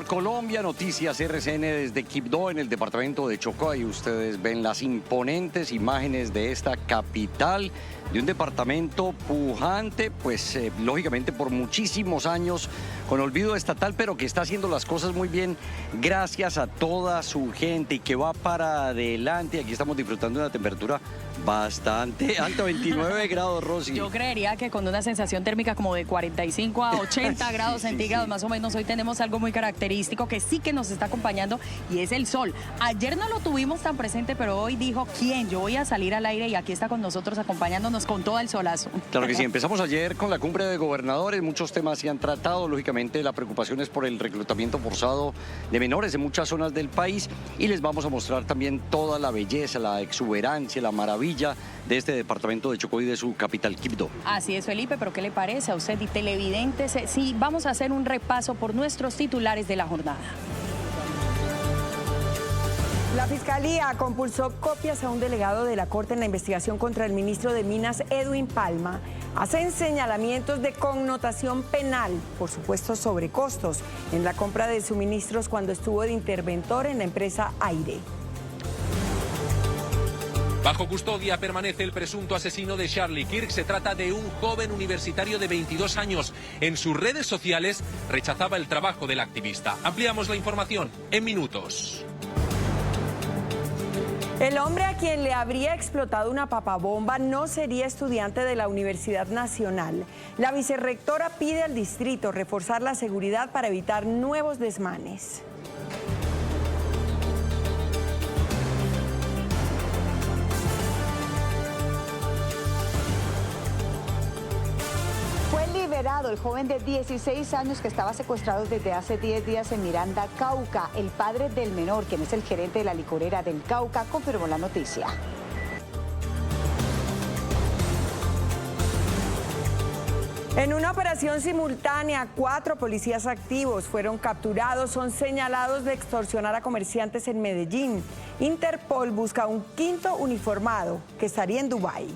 por Colombia, Noticias RCN desde Quibdó, en el departamento de Chocó. Ahí ustedes ven las imponentes imágenes de esta capital, de un departamento pujante, pues lógicamente por muchísimos años con olvido estatal, pero que está haciendo las cosas muy bien gracias a toda su gente y que va para adelante. Aquí estamos disfrutando de una temperatura bastante alta, 29 grados, Rosy. Yo creería que con una sensación térmica como de 45 a 80 grados centígrados, más o menos. Hoy tenemos algo muy característico que sí que nos está acompañando y es el sol. Ayer no lo tuvimos tan presente, pero hoy dijo, ¿quién? Yo voy a salir al aire y aquí está con nosotros acompañándonos con todo el solazo. Claro que sí, empezamos ayer con la cumbre de gobernadores, muchos temas se han tratado, lógicamente la preocupación es por el reclutamiento forzado de menores en muchas zonas del país y les vamos a mostrar también toda la belleza, la exuberancia, la maravilla de este departamento de Chocó y de su capital, Quibdó. Así es, Felipe, pero ¿qué le parece a usted y televidentes? Sí, vamos a hacer un repaso por nuestros titulares de la jornada. La Fiscalía compulsó copias a un delegado de la Corte en la investigación contra el ministro de Minas, Edwin Palma. Hacen señalamientos de connotación penal por supuestos sobrecostos en la compra de suministros cuando estuvo de interventor en la empresa Aire. Bajo custodia permanece el presunto asesino de Charlie Kirk. Se trata de un joven universitario de 22 años. En sus redes sociales rechazaba el trabajo del activista. Ampliamos la información en minutos. El hombre a quien le habría explotado una papabomba no sería estudiante de la Universidad Nacional. La vicerrectora pide al distrito reforzar la seguridad para evitar nuevos desmanes. Liberado el joven de 16 años que estaba secuestrado desde hace 10 días en Miranda, Cauca. El padre del menor, quien es el gerente de la licorera del Cauca, confirmó la noticia. En una operación simultánea, 4 policías activos fueron capturados. Son señalados de extorsionar a comerciantes en Medellín. Interpol busca un 5º uniformado que estaría en Dubái.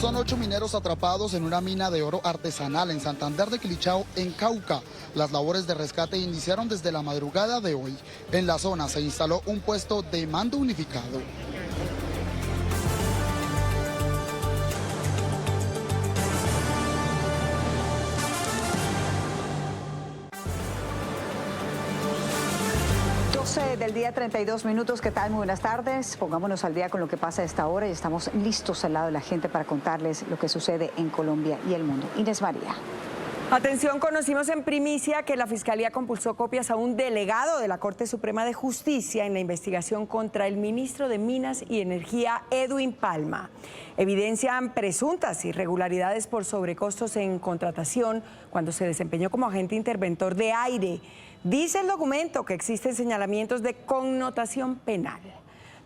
Son 8 mineros atrapados en una mina de oro artesanal en Santander de Quilichao, en Cauca. Las labores de rescate iniciaron desde la madrugada de hoy. En la zona se instaló un puesto de mando unificado. Del día, 32 minutos. ¿Qué tal? Muy buenas tardes. Pongámonos al día con lo que pasa a esta hora y estamos listos al lado de la gente para contarles lo que sucede en Colombia y el mundo. Inés María. Atención, conocimos en primicia que la Fiscalía compulsó copias a un delegado de la Corte Suprema de Justicia en la investigación contra el ministro de Minas y Energía, Edwin Palma. Evidencian presuntas irregularidades por sobrecostos en contratación cuando se desempeñó como agente interventor de Aire. Dice el documento que existen señalamientos de connotación penal.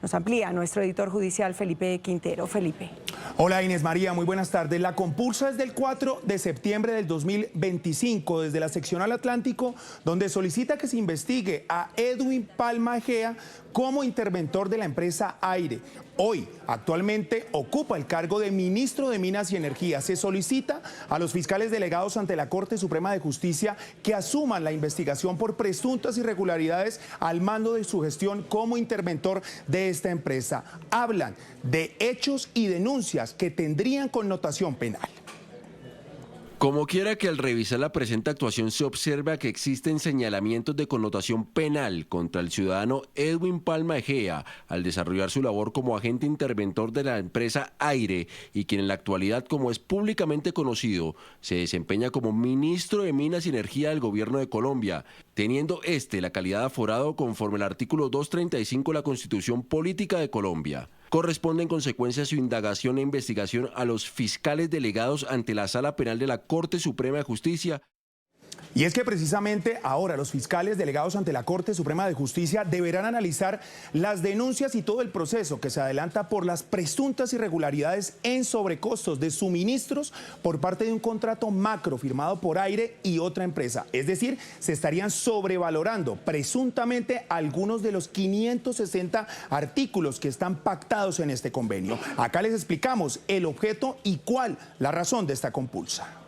Nos amplía nuestro editor judicial Felipe Quintero. Felipe. Hola Inés María, muy buenas tardes. La compulsa es del 4 de septiembre del 2025 desde la seccional Atlántico, donde solicita que se investigue a Edwin Palma Egea como interventor de la empresa Aire. Hoy, actualmente, ocupa el cargo de ministro de Minas y Energía. Se solicita a los fiscales delegados ante la Corte Suprema de Justicia que asuman la investigación por presuntas irregularidades al mando de su gestión como interventor de esta empresa. Hablan de hechos y denuncias que tendrían connotación penal. Como quiera que al revisar la presente actuación se observa que existen señalamientos de connotación penal contra el ciudadano Edwin Palma Egea al desarrollar su labor como agente interventor de la empresa Aire y quien en la actualidad, como es públicamente conocido, se desempeña como ministro de Minas y Energía del Gobierno de Colombia, teniendo la calidad de aforado conforme al artículo 235 de la Constitución Política de Colombia. Corresponde en consecuencia su indagación e investigación a los fiscales delegados ante la Sala Penal de la Corte Suprema de Justicia. Y es que precisamente ahora los fiscales delegados ante la Corte Suprema de Justicia deberán analizar las denuncias y todo el proceso que se adelanta por las presuntas irregularidades en sobrecostos de suministros por parte de un contrato macro firmado por Aire y otra empresa. Es decir, se estarían sobrevalorando presuntamente algunos de los 560 artículos que están pactados en este convenio. Acá les explicamos el objeto y cuál la razón de esta compulsa.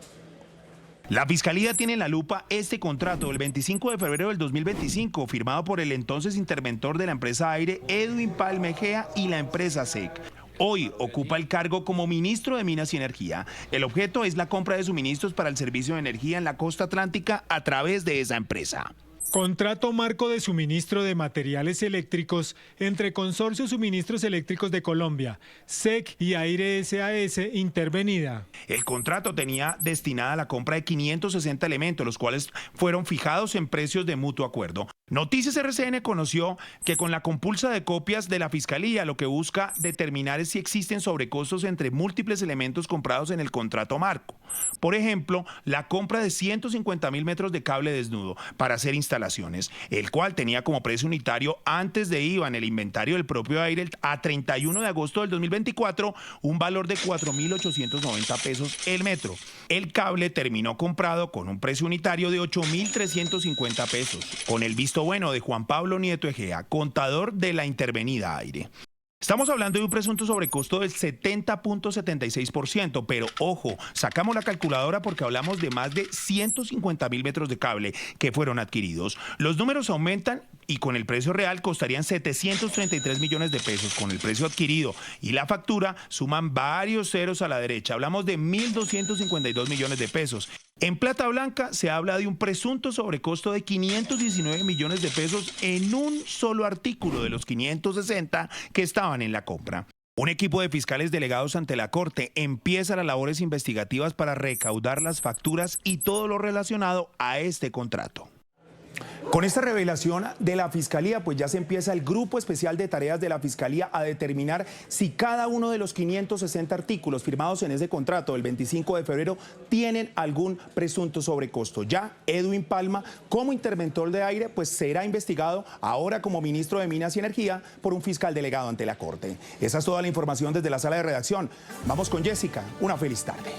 La Fiscalía tiene en la lupa este contrato del 25 de febrero del 2025, firmado por el entonces interventor de la empresa Aire, Edwin Palma Egea, y la empresa SEC. Hoy ocupa el cargo como ministro de Minas y Energía. El objeto es la compra de suministros para el servicio de energía en la costa atlántica a través de esa empresa. Contrato marco de suministro de materiales eléctricos entre Consorcio Suministros Eléctricos de Colombia, SEC y Aire SAS Intervenida. El contrato tenía destinada la compra de 560 elementos, los cuales fueron fijados en precios de mutuo acuerdo. Noticias RCN conoció que con la compulsa de copias de la Fiscalía lo que busca determinar es si existen sobrecostos entre múltiples elementos comprados en el contrato marco. Por ejemplo, la compra de 150.000 metros de cable desnudo para hacer instalaciones, el cual tenía como precio unitario antes de IVA en el inventario del propio Aire a 31 de agosto del 2024 un valor de 4.890 pesos el metro. El cable terminó comprado con un precio unitario de 8.350 pesos, con el visto bueno de Juan Pablo Nieto Egea, contador de la intervenida Aire. Estamos hablando de un presunto sobrecosto del 70.76%, pero ojo, sacamos la calculadora porque hablamos de más de 150.000 metros de cable que fueron adquiridos. Los números aumentan y con el precio real costarían 733 millones de pesos. Con el precio adquirido y la factura suman varios ceros a la derecha. Hablamos de 1.252 millones de pesos. En plata blanca se habla de un presunto sobrecosto de 519 millones de pesos en un solo artículo de los 560 que estaban en la compra. Un equipo de fiscales delegados ante la Corte empieza las labores investigativas para recaudar las facturas y todo lo relacionado a este contrato. Con esta revelación de la Fiscalía, pues ya se empieza el grupo especial de tareas de la Fiscalía a determinar si cada uno de los 560 artículos firmados en ese contrato del 25 de febrero tienen algún presunto sobrecosto. Ya Edwin Palma, como interventor de Aire, pues será investigado ahora como ministro de Minas y Energía por un fiscal delegado ante la Corte. Esa es toda la información desde la sala de redacción. Vamos con Jessica. Una feliz tarde.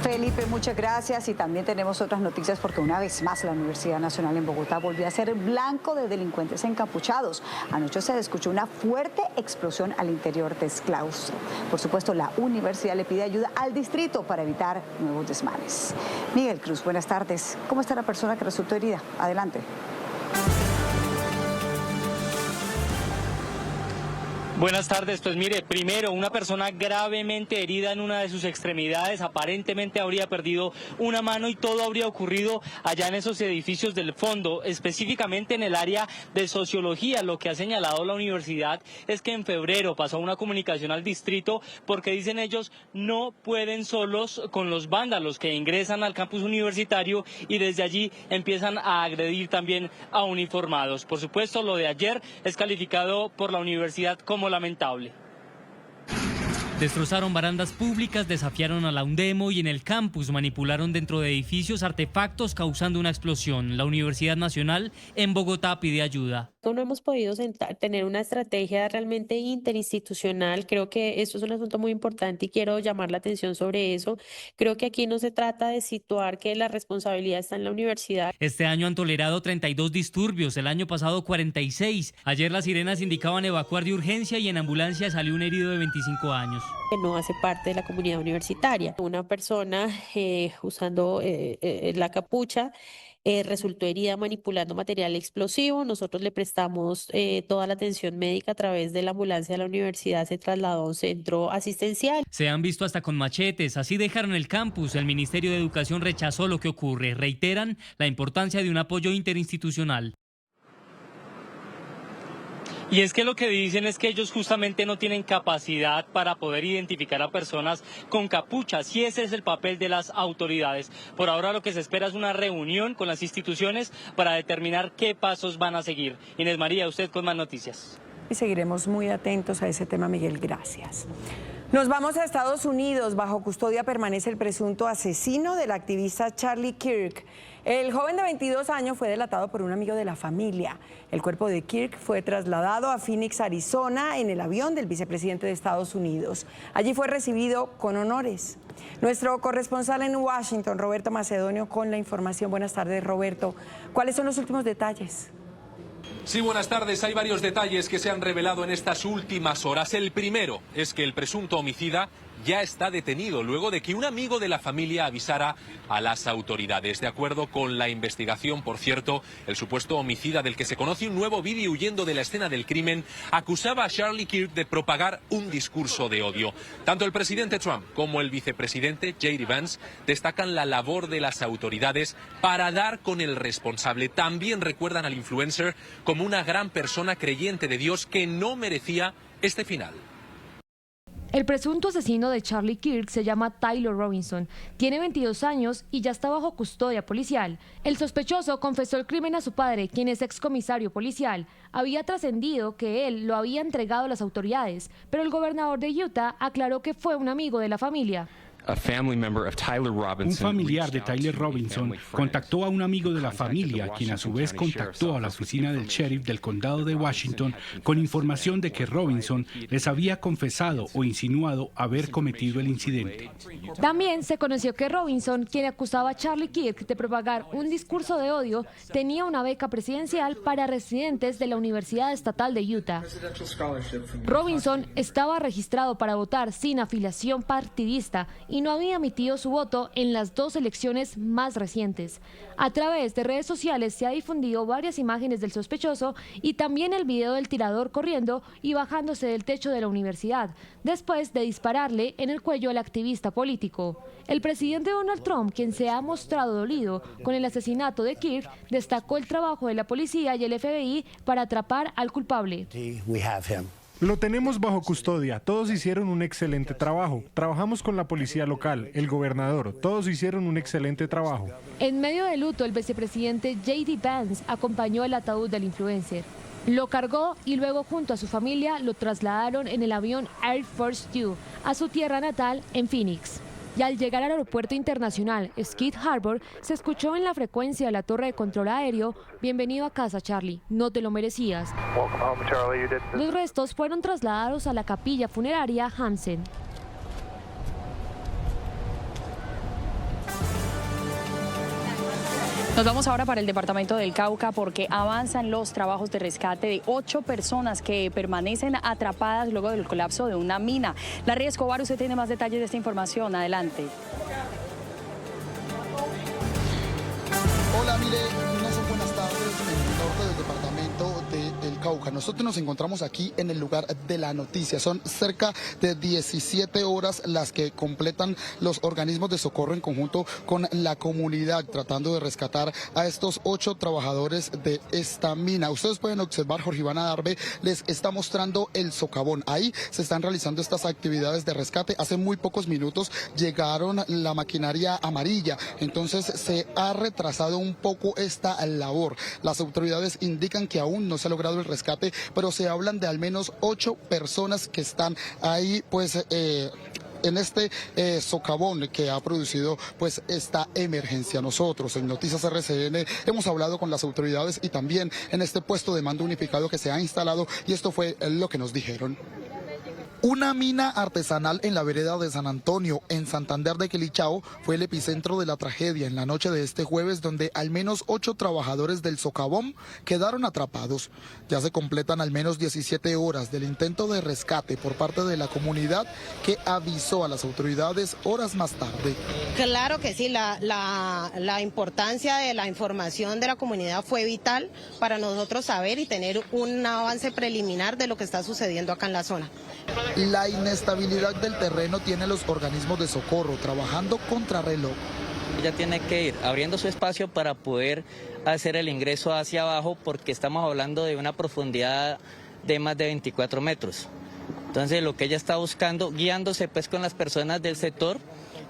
Felipe, muchas gracias, y también tenemos otras noticias porque una vez más la Universidad Nacional en Bogotá volvió a ser blanco de delincuentes encapuchados. Anoche se escuchó una fuerte explosión al interior del claustro. Por supuesto, la universidad le pide ayuda al distrito para evitar nuevos desmanes. Miguel Cruz, buenas tardes. ¿Cómo está la persona que resultó herida? Adelante. Buenas tardes, pues mire, primero una persona gravemente herida en una de sus extremidades, aparentemente habría perdido una mano y todo habría ocurrido allá en esos edificios del fondo, específicamente en el área de sociología. Lo que ha señalado la universidad es que en febrero pasó una comunicación al distrito porque dicen ellos no pueden solos con los vándalos que ingresan al campus universitario y desde allí empiezan a agredir también a uniformados. Por supuesto, lo de ayer es calificado por la universidad como lamentable. Destrozaron barandas públicas, desafiaron a la UNDEMO y en el campus manipularon dentro de edificios artefactos causando una explosión. La Universidad Nacional en Bogotá pide ayuda. No hemos podido tener una estrategia realmente interinstitucional. Creo que esto es un asunto muy importante y quiero llamar la atención sobre eso. Creo que aquí no se trata de situar que la responsabilidad está en la universidad. Este año han tolerado 32 disturbios, el año pasado 46. Ayer las sirenas indicaban evacuar de urgencia y en ambulancia salió un herido de 25 años. Que no hace parte de la comunidad universitaria. Una persona usando la capucha resultó herida manipulando material explosivo. Nosotros le prestamos toda la atención médica a través de la ambulancia de la universidad. Se trasladó a un centro asistencial. Se han visto hasta con machetes. Así dejaron el campus. El Ministerio de Educación rechazó lo que ocurre. Reiteran la importancia de un apoyo interinstitucional. Y es que lo que dicen es que ellos justamente no tienen capacidad para poder identificar a personas con capuchas y ese es el papel de las autoridades. Por ahora lo que se espera es una reunión con las instituciones para determinar qué pasos van a seguir. Inés María, usted con más noticias. Y seguiremos muy atentos a ese tema, Miguel. Gracias. Nos vamos a Estados Unidos. Bajo custodia permanece el presunto asesino del activista Charlie Kirk. El joven de 22 años fue delatado por un amigo de la familia. El cuerpo de Kirk fue trasladado a Phoenix, Arizona, en el avión del vicepresidente de Estados Unidos. Allí fue recibido con honores. Nuestro corresponsal en Washington, Roberto Macedonio, con la información. Buenas tardes, Roberto. ¿Cuáles son los últimos detalles? Sí, buenas tardes. Hay varios detalles que se han revelado en estas últimas horas. El primero es que el presunto homicida ya está detenido luego de que un amigo de la familia avisara a las autoridades. De acuerdo con la investigación, por cierto, el supuesto homicida, del que se conoce un nuevo vídeo huyendo de la escena del crimen, acusaba a Charlie Kirk de propagar un discurso de odio. Tanto el presidente Trump como el vicepresidente J.D. Vance destacan la labor de las autoridades para dar con el responsable. También recuerdan al influencer como una gran persona creyente de Dios que no merecía este final. El presunto asesino de Charlie Kirk se llama Tyler Robinson, tiene 22 años y ya está bajo custodia policial. El sospechoso confesó el crimen a su padre, quien es excomisario policial. Había trascendido que él lo había entregado a las autoridades, pero el gobernador de Utah aclaró que fue un amigo de la familia. Un familiar de Tyler Robinson contactó a un amigo de la familia, quien a su vez contactó a la oficina del sheriff del condado de Washington con información de que Robinson les había confesado o insinuado haber cometido el incidente. También se conoció que Robinson, quien acusaba a Charlie Kirk de propagar un discurso de odio, tenía una beca presidencial para residentes de la Universidad Estatal de Utah. Robinson estaba registrado para votar sin afiliación partidista y no había emitido su voto en las dos elecciones más recientes. A través de redes sociales se ha difundido varias imágenes del sospechoso y también el video del tirador corriendo y bajándose del techo de la universidad, después de dispararle en el cuello al activista político. El presidente Donald Trump, quien se ha mostrado dolido con el asesinato de Kirk, destacó el trabajo de la policía y el FBI para atrapar al culpable. Lo tenemos bajo custodia. Todos hicieron un excelente trabajo. Trabajamos con la policía local, el gobernador. Todos hicieron un excelente trabajo. En medio de luto, el vicepresidente J.D. Vance acompañó el ataúd del influencer. Lo cargó y luego, junto a su familia, lo trasladaron en el avión Air Force Two a su tierra natal en Phoenix. Y al llegar al aeropuerto internacional Skeet Harbor, se escuchó en la frecuencia de la torre de control aéreo: "Bienvenido a casa, Charlie, no te lo merecías". Los restos fueron trasladados a la capilla funeraria Hansen. Nos vamos ahora para el departamento del Cauca porque avanzan los trabajos de rescate de 8 personas que permanecen atrapadas luego del colapso de una mina. Larry Escobar, usted tiene más detalles de esta información. Adelante. Hola, mire, no son buenas tardes en el norte del departamento del Cauca. Nosotros nos encontramos aquí en el lugar de la noticia. Son cerca de 17 horas las que completan los organismos de socorro en conjunto con la comunidad, tratando de rescatar a estos 8 trabajadores de esta mina. Ustedes pueden observar, Jorge Iván Adarve les está mostrando el socavón. Ahí se están realizando estas actividades de rescate. Hace muy pocos minutos llegaron la maquinaria amarilla, entonces se ha retrasado un poco esta labor. Las autoridades indican que aún no se ha logrado el rescate, pero se hablan de al menos 8 personas que están ahí, pues, en este socavón que ha producido pues esta emergencia. Nosotros en Noticias RCN hemos hablado con las autoridades y también en este puesto de mando unificado que se ha instalado, y esto fue lo que nos dijeron. Una mina artesanal en la vereda de San Antonio, en Santander de Quilichao, fue el epicentro de la tragedia en la noche de este jueves, donde al menos 8 trabajadores del socavón quedaron atrapados. Ya se completan al menos 17 horas del intento de rescate por parte de la comunidad, que avisó a las autoridades horas más tarde. Claro que sí, la importancia de la información de la comunidad fue vital para nosotros saber y tener un avance preliminar de lo que está sucediendo acá en la zona. La inestabilidad del terreno tiene los organismos de socorro trabajando contrarreloj. Ella tiene que ir abriendo su espacio para poder hacer el ingreso hacia abajo, porque estamos hablando de una profundidad de más de 24 metros. Entonces lo que ella está buscando, guiándose pues con las personas del sector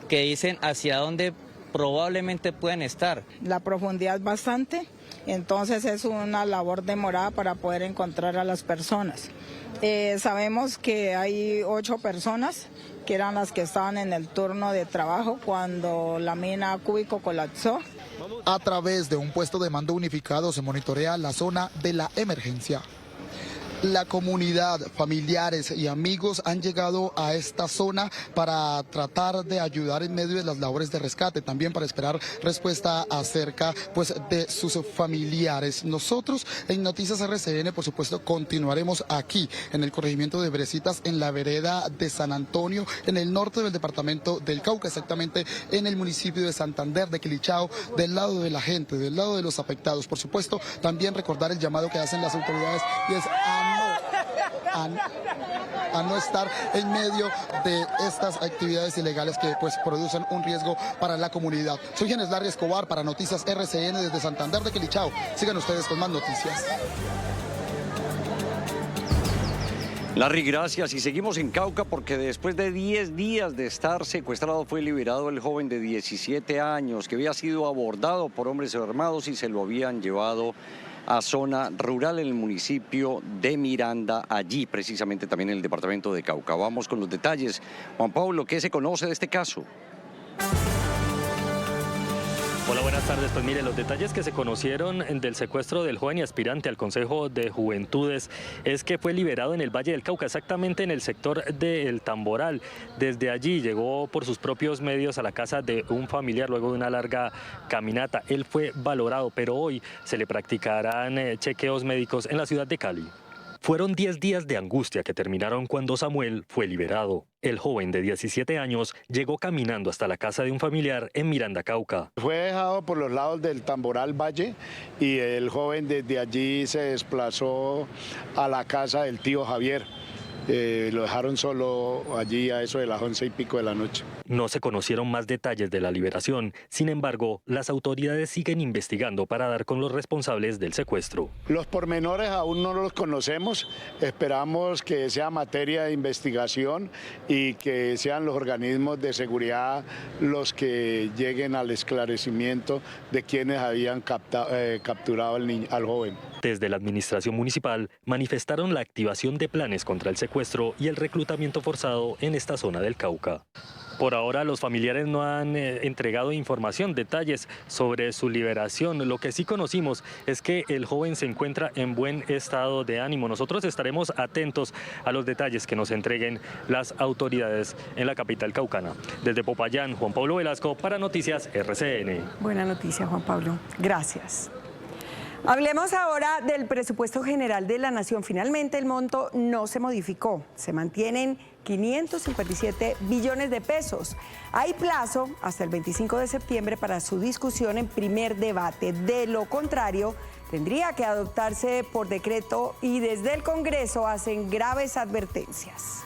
que dicen hacia dónde probablemente pueden estar. La profundidad es bastante, entonces es una labor demorada para poder encontrar a las personas. Sabemos que hay 8 personas que eran las que estaban en el turno de trabajo cuando la mina Cúbico colapsó. A través de un puesto de mando unificado se monitorea la zona de la emergencia. La comunidad, familiares y amigos han llegado a esta zona para tratar de ayudar en medio de las labores de rescate, también para esperar respuesta acerca de sus familiares. Nosotros en Noticias RCN, por supuesto, continuaremos aquí en el corregimiento de Bresitas, en la vereda de San Antonio, en el norte del departamento del Cauca, exactamente en el municipio de Santander de Quilichao, del lado de la gente, del lado de los afectados. Por supuesto, también recordar el llamado que hacen las autoridades y es a no estar en medio de estas actividades ilegales que producen un riesgo para la comunidad. Soy Genes Larry Escobar para Noticias RCN desde Santander de Quilichao. Sigan ustedes con más noticias. Larry, gracias. Y seguimos en Cauca porque después de 10 días de estar secuestrado fue liberado el joven de 17 años que había sido abordado por hombres armados y se lo habían llevado a zona rural en el municipio de Miranda, allí precisamente también en el departamento de Cauca. Vamos con los detalles. Juan Pablo, ¿qué se conoce de este caso? Hola, buenas tardes. Pues mire, los detalles que se conocieron del secuestro del joven y aspirante al Consejo de Juventudes es que fue liberado en el Valle del Cauca, exactamente en el sector del Tamboral. Desde allí llegó por sus propios medios a la casa de un familiar luego de una larga caminata. Él fue valorado, pero hoy se le practicarán chequeos médicos en la ciudad de Cali. Fueron 10 días de angustia que terminaron cuando Samuel fue liberado. El joven de 17 años llegó caminando hasta la casa de un familiar en Miranda, Cauca. Fue dejado por los lados del Tamboral Valle y el joven desde allí se desplazó a la casa del tío Javier. Lo dejaron solo allí a eso de las 11:00 de la noche. No se conocieron más detalles de la liberación. Sin embargo, las autoridades siguen investigando para dar con los responsables del secuestro. Los pormenores aún no los conocemos. Esperamos que sea materia de investigación y que sean los organismos de seguridad los que lleguen al esclarecimiento de quienes habían capturado al joven. Desde la administración municipal manifestaron la activación de planes contra el secuestro y el reclutamiento forzado en esta zona del Cauca. Por ahora los familiares no han entregado información, detalles sobre su liberación. Lo que sí conocimos es que el joven se encuentra en buen estado de ánimo. Nosotros estaremos atentos a los detalles que nos entreguen las autoridades en la capital caucana. Desde Popayán, Juan Pablo Velasco para Noticias RCN. Buena noticia, Juan Pablo. Gracias. Hablemos ahora del presupuesto general de la Nación. Finalmente el monto no se modificó, se mantienen 557 billones de pesos. Hay plazo hasta el 25 de septiembre para su discusión en primer debate. De lo contrario, tendría que adoptarse por decreto y desde el Congreso hacen graves advertencias.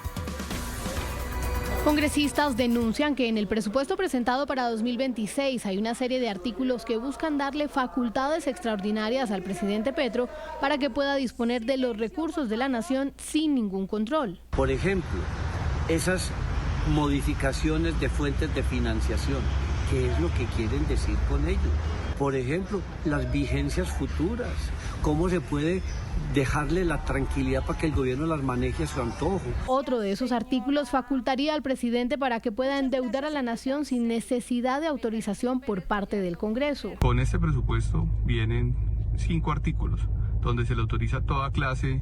Congresistas denuncian que en el presupuesto presentado para 2026 hay una serie de artículos que buscan darle facultades extraordinarias al presidente Petro para que pueda disponer de los recursos de la nación sin ningún control. Por ejemplo, esas modificaciones de fuentes de financiación, ¿qué es lo que quieren decir con ello? Por ejemplo, las vigencias futuras, ¿cómo se puede dejarle la tranquilidad para que el gobierno las maneje a su antojo? Otro de esos artículos facultaría al presidente para que pueda endeudar a la nación sin necesidad de autorización por parte del Congreso. Con este presupuesto vienen 5 artículos donde se le autoriza toda clase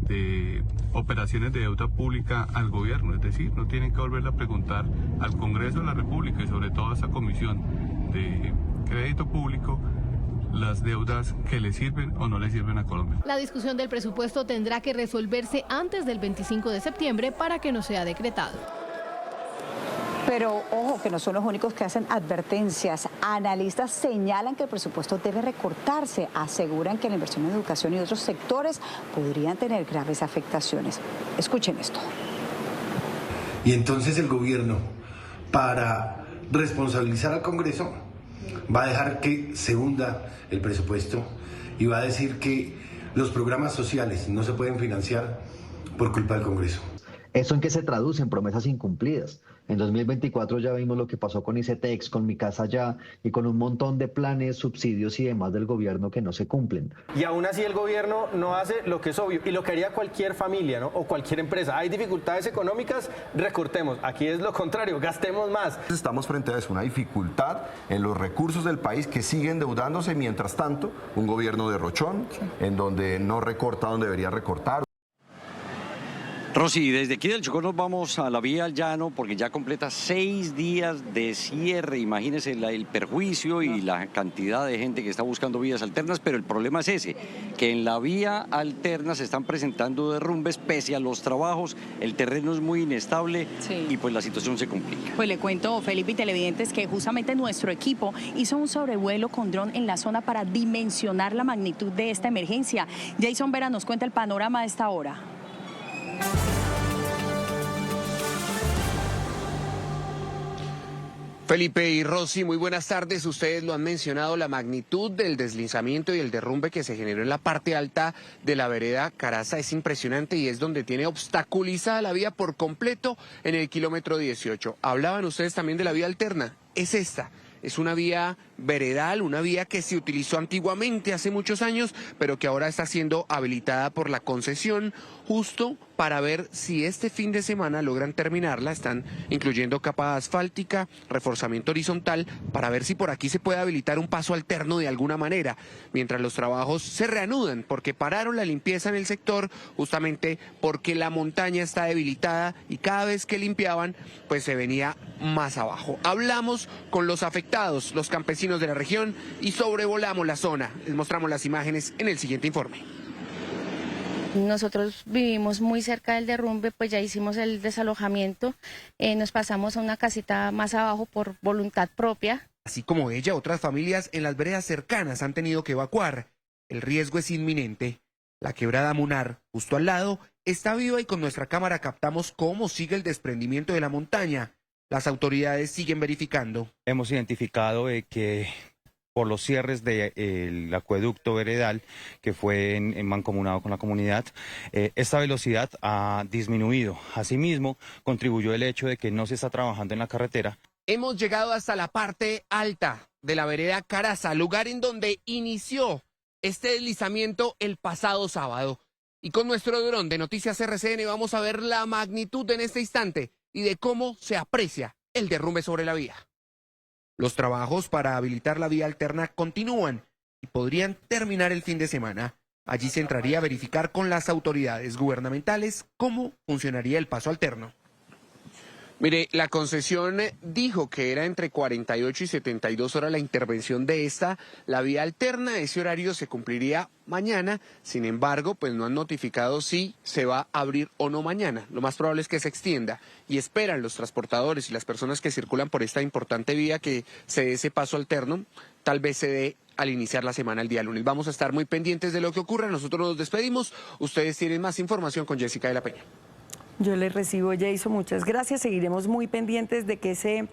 de operaciones de deuda pública al gobierno, es decir, no tienen que volverle a preguntar al Congreso de la República y sobre todo a esa comisión de crédito público las deudas que le sirven o no le sirven a Colombia. La discusión del presupuesto tendrá que resolverse antes del 25 de septiembre para que no sea decretado. Pero ojo, que no son los únicos que hacen advertencias. Analistas señalan que el presupuesto debe recortarse. Aseguran que la inversión en educación y otros sectores podrían tener graves afectaciones. Escuchen esto. Y entonces el gobierno, para responsabilizar al Congreso, va a dejar que se hunda el presupuesto y va a decir que los programas sociales no se pueden financiar por culpa del Congreso. ¿Esto en qué se traduce? En promesas incumplidas. En 2024 ya vimos lo que pasó con ICETEX, con Mi Casa Ya y con un montón de planes, subsidios y demás del gobierno que no se cumplen. Y aún así el gobierno no hace lo que es obvio y lo que haría cualquier familia, ¿no? O cualquier empresa. Hay dificultades económicas, recortemos. Aquí es lo contrario, gastemos más. Estamos frente a eso, una dificultad en los recursos del país que siguen endeudándose, mientras tanto un gobierno derrochón en donde no recorta donde debería recortar. Rosy, desde aquí del Chocó nos vamos a la vía al llano porque ya completa 6 días de cierre. Imagínense el perjuicio y la cantidad de gente que está buscando vías alternas, pero el problema es ese, que en la vía alterna se están presentando derrumbes pese a los trabajos, el terreno es muy inestable y pues la situación se complica. Pues le cuento, Felipe y televidentes, que justamente nuestro equipo hizo un sobrevuelo con dron en la zona para dimensionar la magnitud de esta emergencia. Jason Vera nos cuenta el panorama de esta hora. Felipe y Rosy, muy buenas tardes. Ustedes lo han mencionado, la magnitud del deslizamiento y el derrumbe que se generó en la parte alta de la vereda Caraza es impresionante y es donde tiene obstaculizada la vía por completo en el kilómetro 18. Hablaban ustedes también de la vía alterna, es esta. Es una vía veredal, una vía que se utilizó antiguamente hace muchos años, pero que ahora está siendo habilitada por la concesión justo para ver si este fin de semana logran terminarla. Están incluyendo capa asfáltica, reforzamiento horizontal, para ver si por aquí se puede habilitar un paso alterno de alguna manera, mientras los trabajos se reanudan, porque pararon la limpieza en el sector justamente porque la montaña está debilitada y cada vez que limpiaban, pues se venía más abajo. Hablamos con los afectados, los campesinos de la región, y sobrevolamos la zona. Les mostramos las imágenes en el siguiente informe. Nosotros vivimos muy cerca del derrumbe, pues ya hicimos el desalojamiento, nos pasamos a una casita más abajo por voluntad propia. Así como ella, otras familias en las veredas cercanas han tenido que evacuar. El riesgo es inminente. La quebrada Munar, justo al lado, está viva y con nuestra cámara captamos cómo sigue el desprendimiento de la montaña. Las autoridades siguen verificando. Hemos identificado que por los cierres del acueducto veredal que fue mancomunado con la comunidad, esta velocidad ha disminuido. Asimismo, contribuyó el hecho de que no se está trabajando en la carretera. Hemos llegado hasta la parte alta de la vereda Caraza, lugar en donde inició este deslizamiento el pasado sábado. Y con nuestro dron de Noticias RCN vamos a ver la magnitud en este instante y de cómo se aprecia el derrumbe sobre la vía. Los trabajos para habilitar la vía alterna continúan y podrían terminar el fin de semana. Allí se entraría a verificar con las autoridades gubernamentales cómo funcionaría el paso alterno. Mire, la concesión dijo que era entre 48 y 72 horas la intervención de la vía alterna. Ese horario se cumpliría mañana. Sin embargo, pues no han notificado si se va a abrir o no mañana. Lo más probable es que se extienda y esperan los transportadores y las personas que circulan por esta importante vía que se dé ese paso alterno. Tal vez se dé al iniciar la semana el día lunes. Vamos a estar muy pendientes de lo que ocurra. Nosotros nos despedimos. Ustedes tienen más información con Jessica de la Peña. Yo le recibo, Jason, muchas gracias. Seguiremos muy pendientes de que ese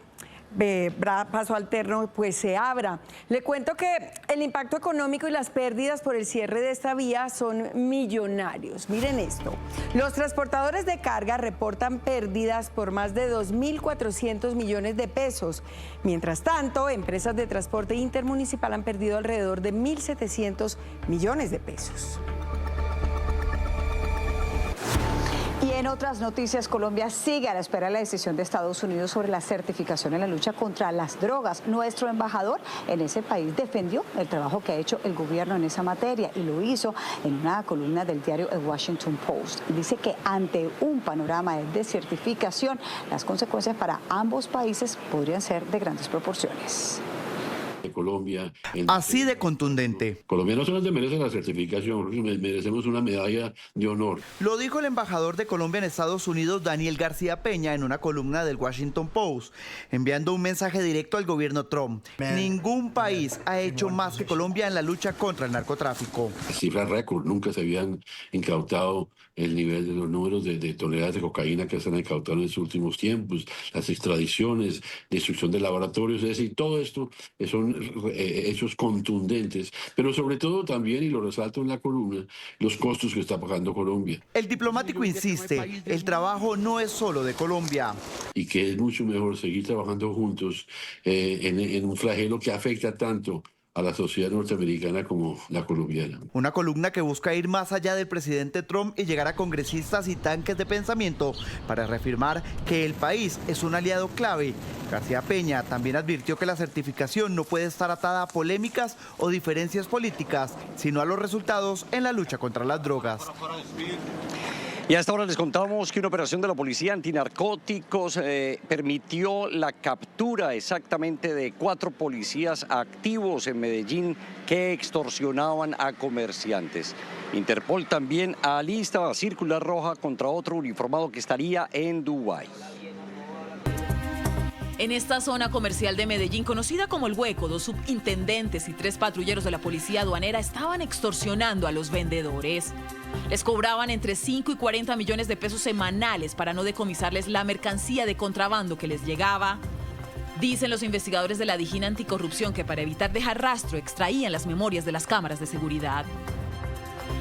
paso alterno pues se abra. Le cuento que el impacto económico y las pérdidas por el cierre de esta vía son millonarios. Miren esto, los transportadores de carga reportan pérdidas por más de 2.400 millones de pesos. Mientras tanto, empresas de transporte intermunicipal han perdido alrededor de 1.700 millones de pesos. Y en otras noticias, Colombia sigue a la espera de la decisión de Estados Unidos sobre la certificación en la lucha contra las drogas. Nuestro embajador en ese país defendió el trabajo que ha hecho el gobierno en esa materia y lo hizo en una columna del diario The Washington Post. Dice que ante un panorama de desertificación, las consecuencias para ambos países podrían ser de grandes proporciones. De Colombia. Así de contundente. Colombia no solamente merece la certificación, merecemos una medalla de honor. Lo dijo el embajador de Colombia en Estados Unidos, Daniel García Peña, en una columna del Washington Post, enviando un mensaje directo al gobierno Trump. Ningún país ha hecho más que Colombia en la lucha contra el narcotráfico. Cifras récord, nunca se habían incautado el nivel de los números de toneladas de cocaína que se han incautado en los últimos tiempos, las extradiciones, destrucción de laboratorios, es decir, todo esto son hechos contundentes, pero sobre todo también, y lo resalto en la columna, los costos que está pagando Colombia. El diplomático insiste, el trabajo no es solo de Colombia. Y que es mucho mejor seguir trabajando juntos en un flagelo que afecta tanto a la sociedad norteamericana como la colombiana. Una columna que busca ir más allá del presidente Trump y llegar a congresistas y tanques de pensamiento para reafirmar que el país es un aliado clave. García Peña también advirtió que la certificación no puede estar atada a polémicas o diferencias políticas, sino a los resultados en la lucha contra las drogas. Y hasta ahora les contamos que una operación de la policía antinarcóticos permitió la captura exactamente de 4 policías activos en Medellín que extorsionaban a comerciantes. Interpol también alista circular roja contra otro uniformado que estaría en Dubái. En esta zona comercial de Medellín, conocida como El Hueco, 2 subintendentes y 3 patrulleros de la policía aduanera estaban extorsionando a los vendedores. Les cobraban entre 5 y 40 millones de pesos semanales para no decomisarles la mercancía de contrabando que les llegaba. Dicen los investigadores de la DIJÍN Anticorrupción que para evitar dejar rastro extraían las memorias de las cámaras de seguridad.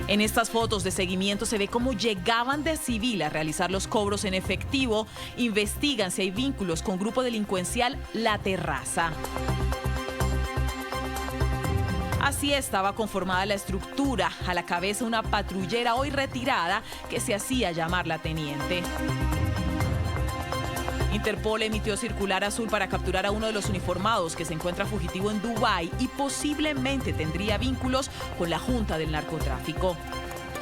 En estas fotos de seguimiento se ve cómo llegaban de civil a realizar los cobros en efectivo. Investigan si hay vínculos con grupo delincuencial La Terraza. Así estaba conformada la estructura. A la cabeza una patrullera hoy retirada que se hacía llamar la teniente. Interpol emitió circular azul para capturar a uno de los uniformados que se encuentra fugitivo en Dubái y posiblemente tendría vínculos con la Junta del Narcotráfico.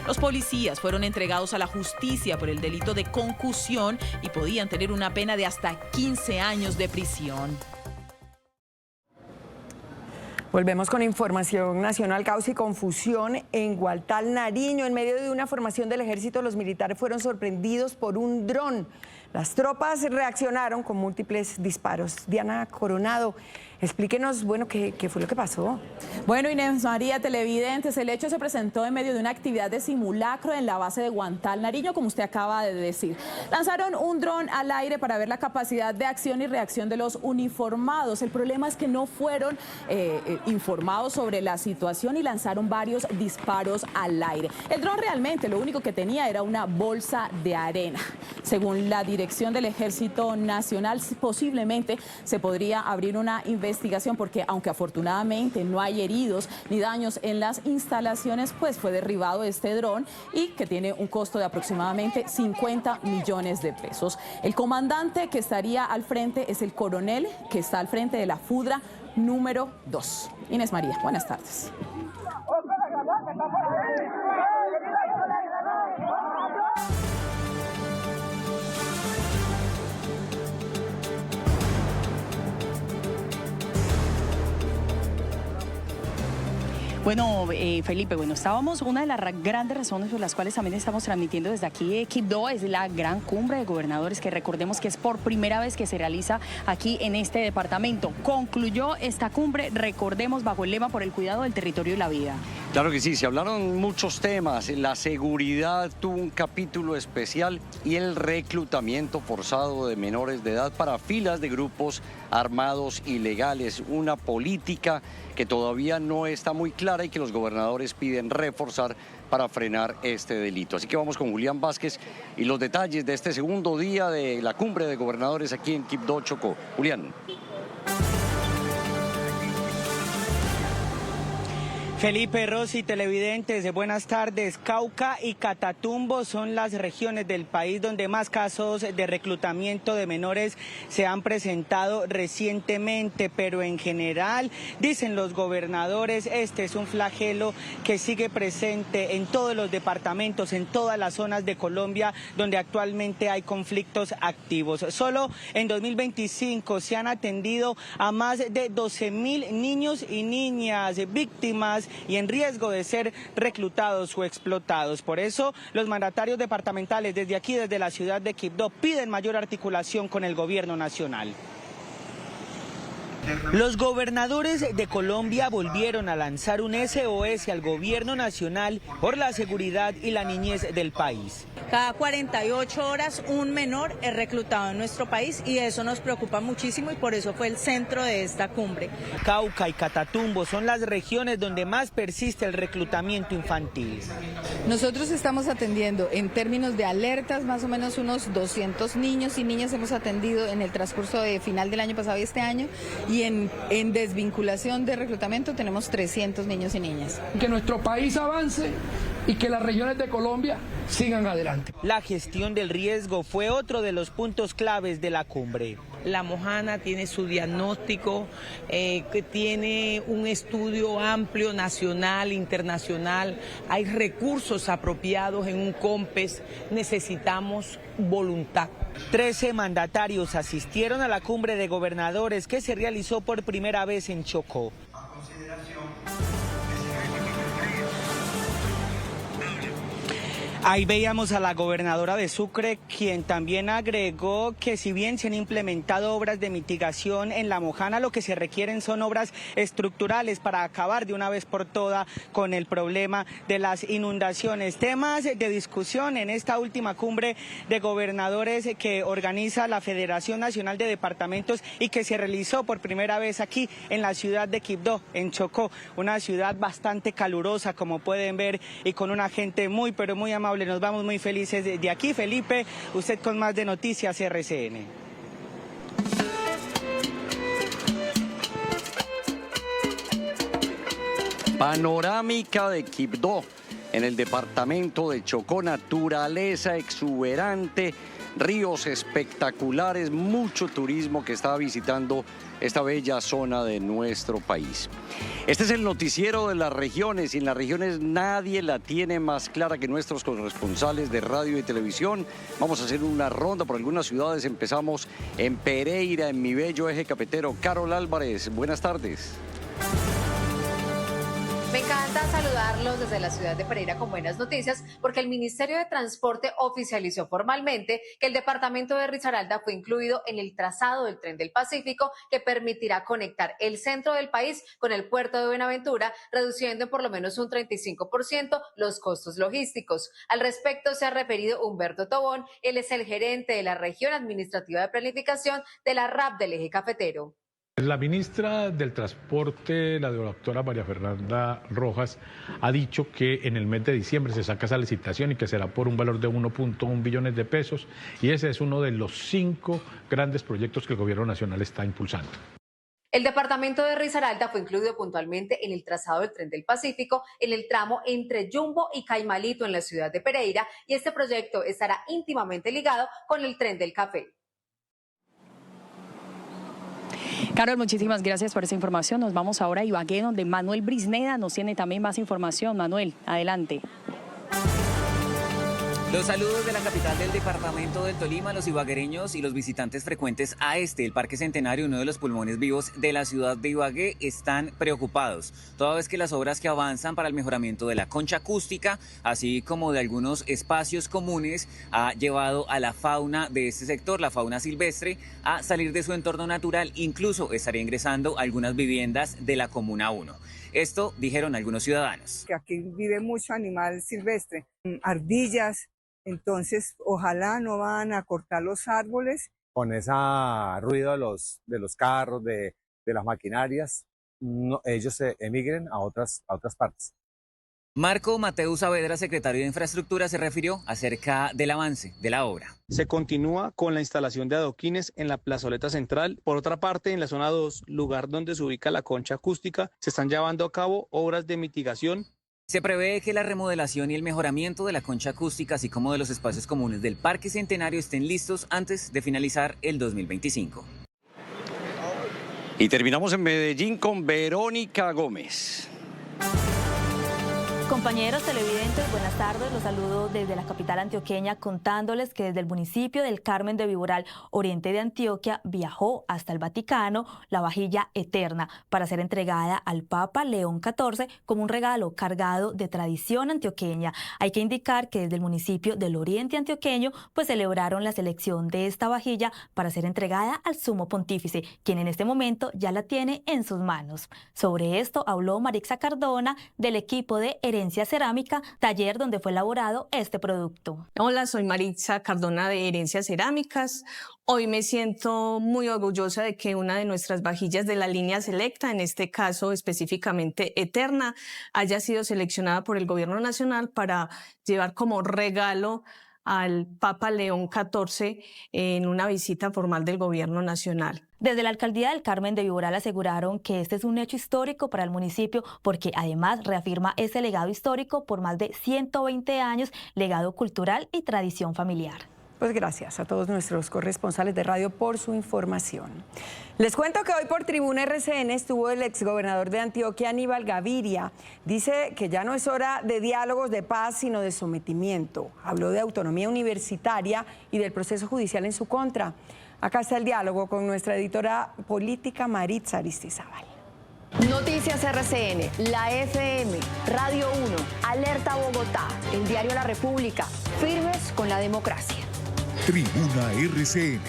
Los policías fueron entregados a la justicia por el delito de concusión y podían tener una pena de hasta 15 años de prisión. Volvemos con información nacional. Caos y confusión en Gualtal, Nariño. En medio de una formación del ejército, los militares fueron sorprendidos por un dron. Las tropas reaccionaron con múltiples disparos. Diana Coronado, explíquenos, bueno, qué fue lo que pasó. Bueno, Inés María, televidentes, el hecho se presentó en medio de una actividad de simulacro en la base de Gualtal, Nariño, como usted acaba de decir. Lanzaron un dron al aire para ver la capacidad de acción y reacción de los uniformados. El problema es que no fueron informados sobre la situación y lanzaron varios disparos al aire. El dron realmente lo único que tenía era una bolsa de arena. Según la dirección del Ejército Nacional, posiblemente se podría abrir una investigación porque aunque afortunadamente no hay heridos ni daños en las instalaciones, pues fue derribado este dron y que tiene un costo de aproximadamente 50 millones de pesos. El comandante que estaría al frente es el coronel que está al frente de la FUDRA número 2. Inés María, buenas tardes. Bueno, Felipe, estábamos, una de las grandes razones por las cuales también estamos transmitiendo desde aquí Quibdó es la gran cumbre de gobernadores, que recordemos que es por primera vez que se realiza aquí en este departamento. Concluyó esta cumbre, recordemos, bajo el lema por el cuidado del territorio y la vida. Claro que sí, se hablaron muchos temas. La seguridad tuvo un capítulo especial y el reclutamiento forzado de menores de edad para filas de grupos armados ilegales. Una política que todavía no está muy clara y que los gobernadores piden reforzar para frenar este delito. Así que vamos con Julián Vázquez y los detalles de este segundo día de la cumbre de gobernadores aquí en Quibdó, Chocó. Julián. Felipe, Rosy, televidentes, buenas tardes. Cauca y Catatumbo son las regiones del país donde más casos de reclutamiento de menores se han presentado recientemente, pero en general, dicen los gobernadores, este es un flagelo que sigue presente en todos los departamentos, en todas las zonas de Colombia donde actualmente hay conflictos activos. Solo en 2025 se han atendido a más de 12.000 niños y niñas víctimas y en riesgo de ser reclutados o explotados. Por eso, los mandatarios departamentales desde aquí, desde la ciudad de Quibdó, piden mayor articulación con el gobierno nacional. Los gobernadores de Colombia volvieron a lanzar un SOS al gobierno nacional por la seguridad y la niñez del país. Cada 48 horas un menor es reclutado en nuestro país y eso nos preocupa muchísimo y por eso fue el centro de esta cumbre. Cauca y Catatumbo son las regiones donde más persiste el reclutamiento infantil. Nosotros estamos atendiendo en términos de alertas más o menos unos 200 niños y niñas hemos atendido en el transcurso de final del año pasado y este año, y en desvinculación de reclutamiento tenemos 300 niños y niñas. Que nuestro país avance y que las regiones de Colombia sigan adelante. La gestión del riesgo fue otro de los puntos claves de la cumbre. La Mojana tiene su diagnóstico, que tiene un estudio amplio, nacional, internacional. Hay recursos apropiados en un COMPES. Necesitamos voluntad. 13 mandatarios asistieron a la cumbre de gobernadores que se realizó por primera vez en Chocó. Ahí veíamos a la gobernadora de Sucre, quien también agregó que si bien se han implementado obras de mitigación en La Mojana, lo que se requieren son obras estructurales para acabar de una vez por todas con el problema de las inundaciones. Temas de discusión en esta última cumbre de gobernadores que organiza la Federación Nacional de Departamentos y que se realizó por primera vez aquí en la ciudad de Quibdó, en Chocó, una ciudad bastante calurosa, como pueden ver, y con una gente muy, pero muy amable. Nos vamos muy felices de aquí. Felipe, usted con más de Noticias RCN. Panorámica de Quibdó, en el departamento de Chocó, naturaleza exuberante, ríos espectaculares, mucho turismo que está visitando esta bella zona de nuestro país. Este es el noticiero de las regiones, y en las regiones nadie la tiene más clara que nuestros corresponsales de radio y televisión. Vamos a hacer una ronda por algunas ciudades. Empezamos en Pereira, en mi bello eje cafetero. Carol Álvarez, buenas tardes. Me encanta saludarlos desde la ciudad de Pereira con buenas noticias, porque el Ministerio de Transporte oficializó formalmente que el departamento de Risaralda fue incluido en el trazado del Tren del Pacífico, que permitirá conectar el centro del país con el puerto de Buenaventura, reduciendo en por lo menos un 35% los costos logísticos. Al respecto se ha referido Humberto Tobón, él es el gerente de la región administrativa de planificación de la RAP del eje cafetero. La ministra del Transporte, la doctora María Fernanda Rojas, ha dicho que en el mes de diciembre se saca esa licitación y que será por un valor de 1.1 billones de pesos, y ese es uno de los 5 grandes proyectos que el Gobierno Nacional está impulsando. El departamento de Risaralda fue incluido puntualmente en el trazado del Tren del Pacífico en el tramo entre Yumbo y Caimalito en la ciudad de Pereira, y este proyecto estará íntimamente ligado con el Tren del Café. Carol, muchísimas gracias por esa información. Nos vamos ahora a Ibagué, donde Manuel Brisneda nos tiene también más información. Manuel, adelante. Los saludos de la capital del departamento del Tolima. Los ibaguereños y los visitantes frecuentes a el Parque Centenario, uno de los pulmones vivos de la ciudad de Ibagué, están preocupados, toda vez que las obras que avanzan para el mejoramiento de la concha acústica, así como de algunos espacios comunes, ha llevado a la fauna de este sector, la fauna silvestre, a salir de su entorno natural. Incluso estaría ingresando a algunas viviendas de la Comuna 1. Esto dijeron algunos ciudadanos. Que aquí vive mucho animal silvestre, ardillas. Entonces, ojalá no van a cortar los árboles. Con ese ruido de los carros, de las maquinarias, ellos se emigren a otras partes. Marco Mateo Saavedra, secretario de Infraestructura, se refirió acerca del avance de la obra. Se continúa con la instalación de adoquines en la plazoleta central. Por otra parte, en la zona 2, lugar donde se ubica la concha acústica, se están llevando a cabo obras de mitigación. Se prevé que la remodelación y el mejoramiento de la concha acústica, así como de los espacios comunes del Parque Centenario, estén listos antes de finalizar el 2025. Y terminamos en Medellín con Verónica Gómez. Compañeros televidentes, buenas tardes. Los saludo desde la capital antioqueña contándoles que desde el municipio del Carmen de Viboral, oriente de Antioquia, viajó hasta el Vaticano la vajilla eterna para ser entregada al Papa León XIV como un regalo cargado de tradición antioqueña. Hay que indicar que desde el municipio del oriente antioqueño pues celebraron la selección de esta vajilla para ser entregada al Sumo Pontífice, quien en este momento ya la tiene en sus manos. Sobre esto habló Marixa Cardona del equipo de Herencia Cerámica, taller donde fue elaborado este producto. Hola, soy Marixa Cardona de Herencia Cerámicas. Hoy me siento muy orgullosa de que una de nuestras vajillas de la línea selecta, en este caso específicamente Eterna, haya sido seleccionada por el Gobierno Nacional para llevar como regalo al Papa León XIV en una visita formal del Gobierno Nacional. Desde la Alcaldía del Carmen de Viboral aseguraron que este es un hecho histórico para el municipio porque además reafirma ese legado histórico por más de 120 años, legado cultural y tradición familiar. Pues gracias a todos nuestros corresponsales de radio por su información. Les cuento que hoy por Tribuna RCN estuvo el exgobernador de Antioquia, Aníbal Gaviria. Dice que ya no es hora de diálogos de paz, sino de sometimiento. Habló de autonomía universitaria y del proceso judicial en su contra. Acá está el diálogo con nuestra editora política Maritza Aristizábal. Noticias RCN, la FM, Radio 1, Alerta Bogotá, el diario La República, firmes con la democracia. Tribuna RCN.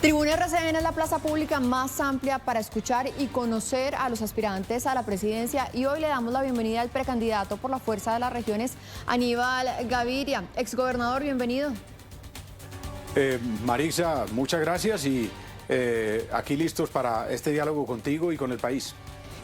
Tribuna RCN es la plaza pública más amplia para escuchar y conocer a los aspirantes a la presidencia y hoy le damos la bienvenida al precandidato por la Fuerza de las Regiones, Aníbal Gaviria. Exgobernador, bienvenido. Marixa, muchas gracias y aquí listos para este diálogo contigo y con el país.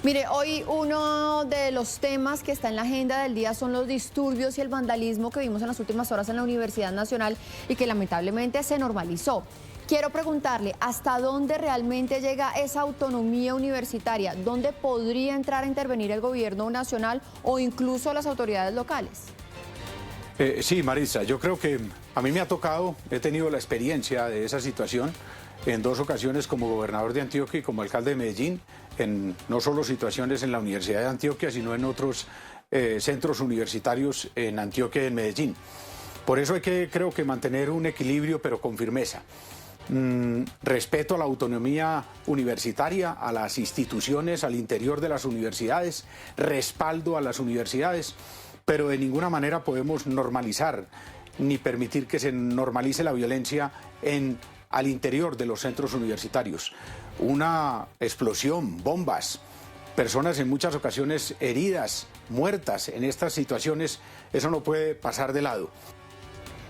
Mire, hoy uno de los temas que está en la agenda del día son los disturbios y el vandalismo que vimos en las últimas horas en la Universidad Nacional y que lamentablemente se normalizó. Quiero preguntarle, ¿hasta dónde realmente llega esa autonomía universitaria? ¿Dónde podría entrar a intervenir el gobierno nacional o incluso las autoridades locales? Sí, Marisa, yo creo que a mí me ha tocado, he tenido la experiencia de esa situación en 2 ocasiones como gobernador de Antioquia y como alcalde de Medellín, en no solo situaciones en la Universidad de Antioquia, sino en otros centros universitarios en Antioquia y en Medellín. Por eso hay que, creo que, mantener un equilibrio, pero con firmeza. Respeto a la autonomía universitaria, a las instituciones al interior de las universidades, respaldo a las universidades, pero de ninguna manera podemos normalizar ni permitir que se normalice la violencia al interior de los centros universitarios. Una explosión, bombas, personas en muchas ocasiones heridas, muertas en estas situaciones, eso no puede pasar de lado.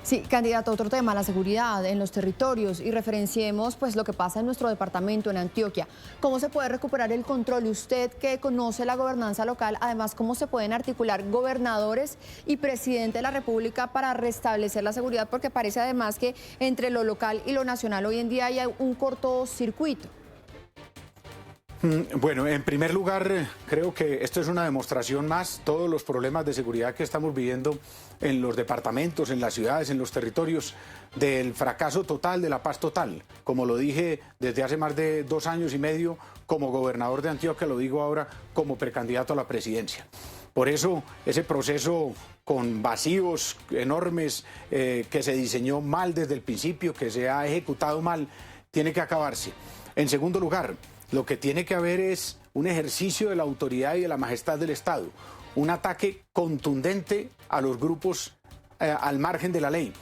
Sí, candidato, otro tema, la seguridad en los territorios y referenciemos pues lo que pasa en nuestro departamento, en Antioquia. ¿Cómo se puede recuperar el control? Usted que conoce la gobernanza local, además, ¿cómo se pueden articular gobernadores y presidente de la República para restablecer la seguridad? Porque parece además que entre lo local y lo nacional hoy en día hay un cortocircuito. Bueno, en primer lugar, creo que esto es una demostración más, todos los problemas de seguridad que estamos viviendo en los departamentos, en las ciudades, en los territorios, del fracaso total, de la paz total. Como lo dije desde hace más de 2 años y medio, como gobernador de Antioquia, lo digo ahora como precandidato a la presidencia. Por eso, ese proceso con vacíos enormes que se diseñó mal desde el principio, que se ha ejecutado mal, tiene que acabarse. En segundo lugar, lo que tiene que haber es un ejercicio de la autoridad y de la majestad del Estado, un ataque contundente a los grupos al margen de la ley,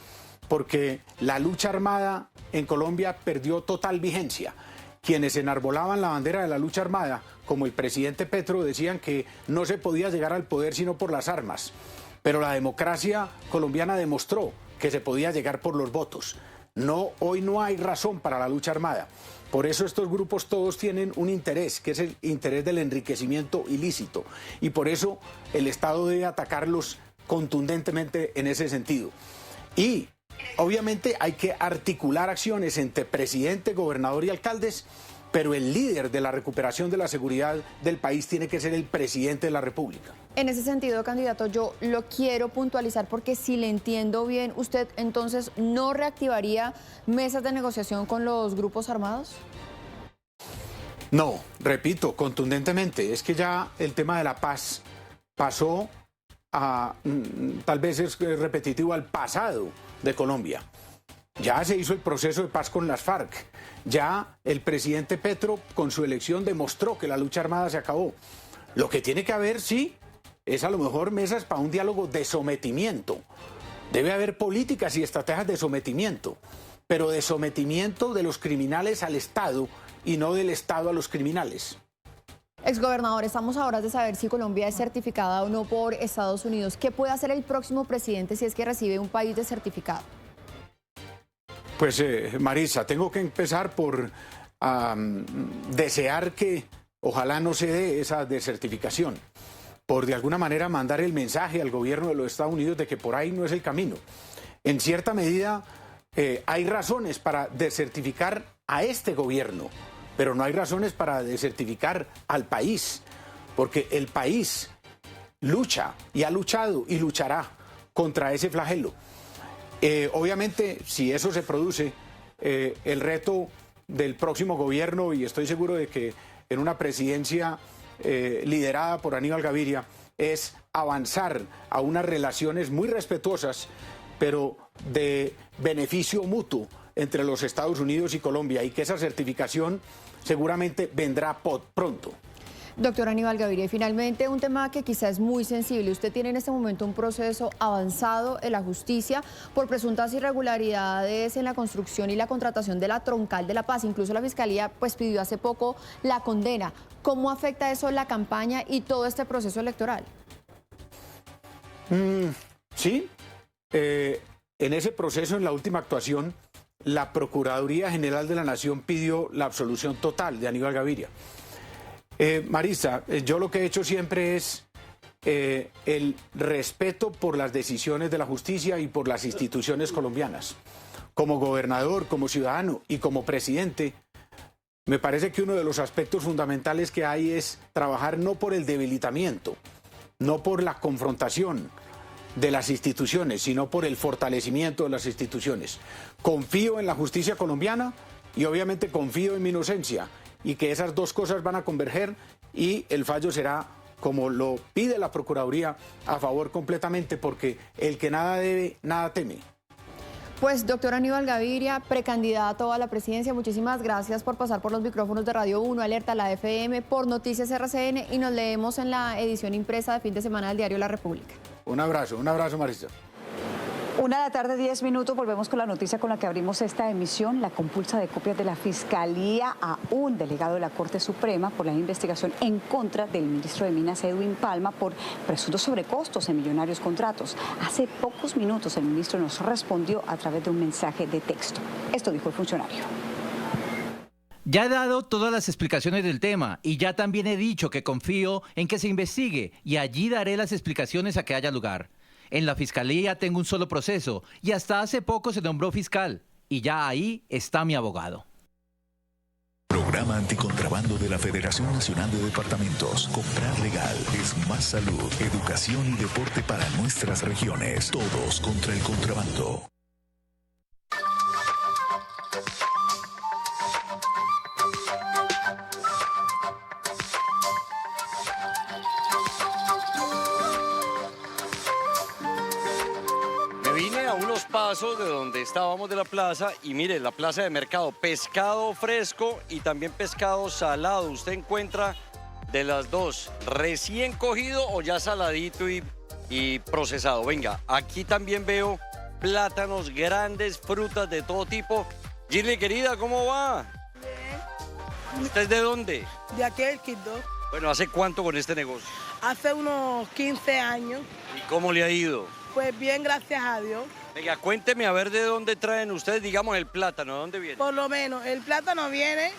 porque la lucha armada en Colombia perdió total vigencia. Quienes enarbolaban la bandera de la lucha armada, como el presidente Petro, decían que no se podía llegar al poder sino por las armas, pero la democracia colombiana demostró que se podía llegar por los votos. No, hoy no hay razón para la lucha armada. Por eso estos grupos todos tienen un interés, que es el interés del enriquecimiento ilícito. Y por eso el Estado debe atacarlos contundentemente en ese sentido. Y obviamente hay que articular acciones entre presidente, gobernador y alcaldes, pero el líder de la recuperación de la seguridad del país tiene que ser el presidente de la República. En ese sentido, candidato, yo lo quiero puntualizar porque si le entiendo bien, ¿usted entonces no reactivaría mesas de negociación con los grupos armados? No, repito, contundentemente, es que ya el tema de la paz pasó a, tal vez es repetitivo, al pasado de Colombia. Ya se hizo el proceso de paz con las FARC. Ya el presidente Petro, con su elección, demostró que la lucha armada se acabó. Lo que tiene que haber, sí, es a lo mejor mesas para un diálogo de sometimiento. Debe haber políticas y estrategias de sometimiento, pero de sometimiento de los criminales al Estado y no del Estado a los criminales. Exgobernador, estamos a horas de saber si Colombia es certificada o no por Estados Unidos. ¿Qué puede hacer el próximo presidente si es que recibe un país desertificado? Pues Marisa, tengo que empezar por desear que ojalá no se dé esa desertificación, por de alguna manera mandar el mensaje al gobierno de los Estados Unidos de que por ahí no es el camino. En cierta medida hay razones para desertificar a este gobierno, pero no hay razones para desertificar al país, porque el país lucha y ha luchado y luchará contra ese flagelo. Obviamente, si eso se produce, el reto del próximo gobierno, y estoy seguro de que en una presidencia liderada por Aníbal Gaviria, es avanzar a unas relaciones muy respetuosas, pero de beneficio mutuo entre los Estados Unidos y Colombia, y que esa certificación seguramente vendrá pronto. Doctor Aníbal Gaviria, y finalmente un tema que quizás es muy sensible. Usted tiene en este momento un proceso avanzado en la justicia por presuntas irregularidades en la construcción y la contratación de la Troncal de la Paz. Incluso la Fiscalía pues pidió hace poco la condena. ¿Cómo afecta eso la campaña y todo este proceso electoral? Sí, en ese proceso, en la última actuación, la Procuraduría General de la Nación pidió la absolución total de Aníbal Gaviria. Marisa, yo lo que he hecho siempre es el respeto por las decisiones de la justicia y por las instituciones colombianas. Como gobernador, como ciudadano y como presidente, me parece que uno de los aspectos fundamentales que hay es trabajar no por el debilitamiento, no por la confrontación de las instituciones, sino por el fortalecimiento de las instituciones. Confío en la justicia colombiana y obviamente confío en mi inocencia, y que esas dos cosas van a converger y el fallo será, como lo pide la Procuraduría, a favor completamente, porque el que nada debe, nada teme. Pues doctor Aníbal Gaviria, precandidato a la presidencia, muchísimas gracias por pasar por los micrófonos de Radio 1, Alerta, la FM, por Noticias RCN, y nos leemos en la edición impresa de fin de semana del diario La República. Un abrazo Marisa. 1:10 PM, volvemos con la noticia con la que abrimos esta emisión, la compulsa de copias de la Fiscalía a un delegado de la Corte Suprema por la investigación en contra del ministro de Minas, Edwin Palma, por presuntos sobrecostos en millonarios contratos. Hace pocos minutos el ministro nos respondió a través de un mensaje de texto. Esto dijo el funcionario. Ya he dado todas las explicaciones del tema y ya también he dicho que confío en que se investigue y allí daré las explicaciones a que haya lugar. En la Fiscalía tengo un solo proceso y hasta hace poco se nombró fiscal y ya ahí está mi abogado. Programa anticontrabando de la Federación Nacional de Departamentos. Comprar legal es más salud, educación y deporte para nuestras regiones. Todos contra el contrabando. Pasos de donde estábamos de la plaza y mire, la plaza de mercado, pescado fresco y también pescado salado. Usted encuentra de las dos, recién cogido o ya saladito y procesado. Venga, aquí también veo plátanos grandes, frutas de todo tipo. Girly, querida, ¿cómo va? Bien. ¿Usted es de dónde? De aquí del Quibdó. Bueno, ¿hace cuánto con este negocio? Hace unos 15 años. ¿Y cómo le ha ido? Pues bien, gracias a Dios. Venga, cuénteme a ver de dónde traen ustedes, digamos, el plátano, ¿de dónde viene? Por lo menos, el plátano viene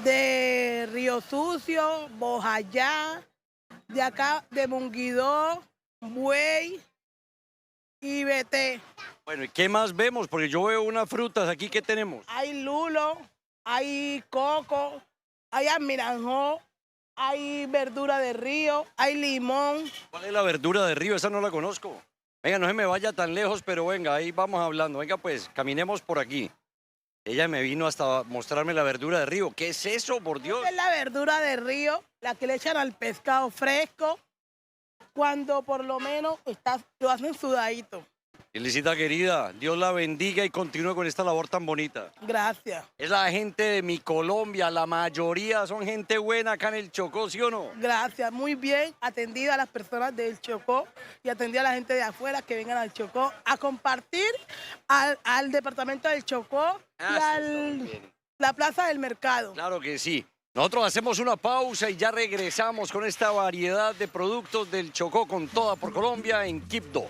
de Río Sucio, Bojayá, de acá, de Monguidó, Buey y Beté. Bueno, ¿y qué más vemos? Porque yo veo unas frutas aquí, ¿qué tenemos? Hay lulo, hay coco, hay almiranjó, hay verdura de río, hay limón. ¿Cuál es la verdura de río? Esa no la conozco. Venga, no se me vaya tan lejos, pero venga, ahí vamos hablando. Venga, pues, caminemos por aquí. Ella me vino hasta mostrarme la verdura de río. ¿Qué es eso, por Dios? Es la verdura de río, la que le echan al pescado fresco, cuando por lo menos lo hacen sudadito. Elisita querida, Dios la bendiga y continúe con esta labor tan bonita. Gracias. Es la gente de mi Colombia, la mayoría son gente buena acá en el Chocó, ¿sí o no? Gracias, muy bien atendida a las personas del Chocó y atendida a la gente de afuera que vengan al Chocó a compartir al departamento del Chocó y la plaza del mercado. Claro que sí. Nosotros hacemos una pausa y ya regresamos con esta variedad de productos del Chocó con toda por Colombia en Quibdó.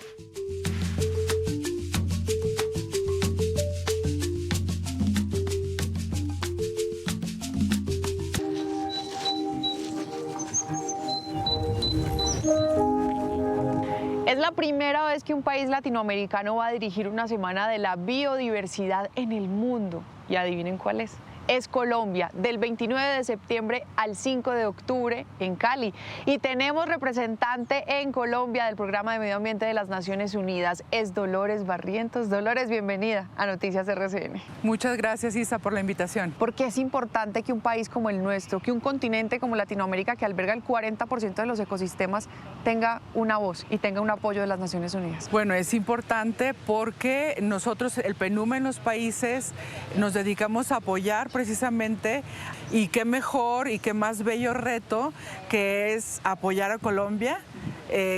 Es la primera vez que un país latinoamericano va a dirigir una semana de la biodiversidad en el mundo. Y adivinen cuál es. Es Colombia, del 29 de septiembre al 5 de octubre en Cali. Y tenemos representante en Colombia del Programa de Medio Ambiente de las Naciones Unidas, es Dolores Barrientos. Dolores, bienvenida a Noticias RCN. Muchas gracias, Isa, por la invitación. Porque es importante que un país como el nuestro, que un continente como Latinoamérica, que alberga el 40% de los ecosistemas, tenga una voz y tenga un apoyo de las Naciones Unidas. Bueno, es importante porque nosotros, el PNUM en los países, nos dedicamos a apoyar precisamente, y qué mejor y qué más bello reto que es apoyar a Colombia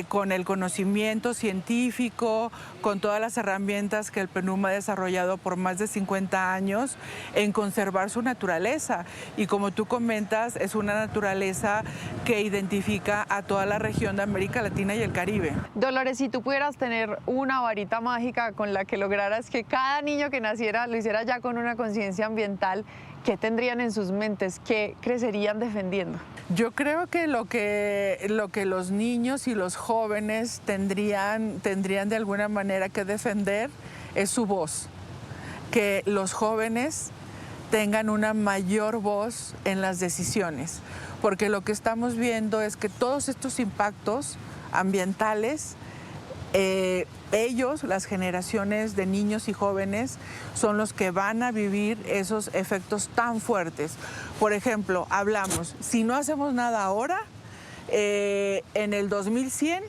con el conocimiento científico, con todas las herramientas que el PNUM ha desarrollado por más de 50 años en conservar su naturaleza. Y como tú comentas, es una naturaleza que identifica a toda la región de América Latina y el Caribe. Dolores, si tú pudieras tener una varita mágica con la que lograras que cada niño que naciera lo hiciera ya con una conciencia ambiental, ¿qué tendrían en sus mentes? ¿Qué crecerían defendiendo? Yo creo que lo que los niños y los jóvenes tendrían de alguna manera que defender es su voz. Que los jóvenes tengan una mayor voz en las decisiones. Porque lo que estamos viendo es que todos estos impactos ambientales, ellos, las generaciones de niños y jóvenes, son los que van a vivir esos efectos tan fuertes. Por ejemplo, hablamos, si no hacemos nada ahora, en el 2100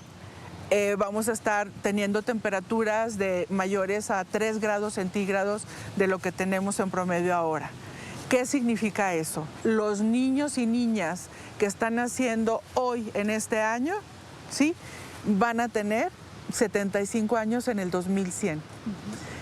vamos a estar teniendo temperaturas de mayores a 3 grados centígrados de lo que tenemos en promedio ahora. ¿Qué significa eso? Los niños y niñas que están naciendo hoy en este año, ¿sí?, van a tener 75 años en el 2100.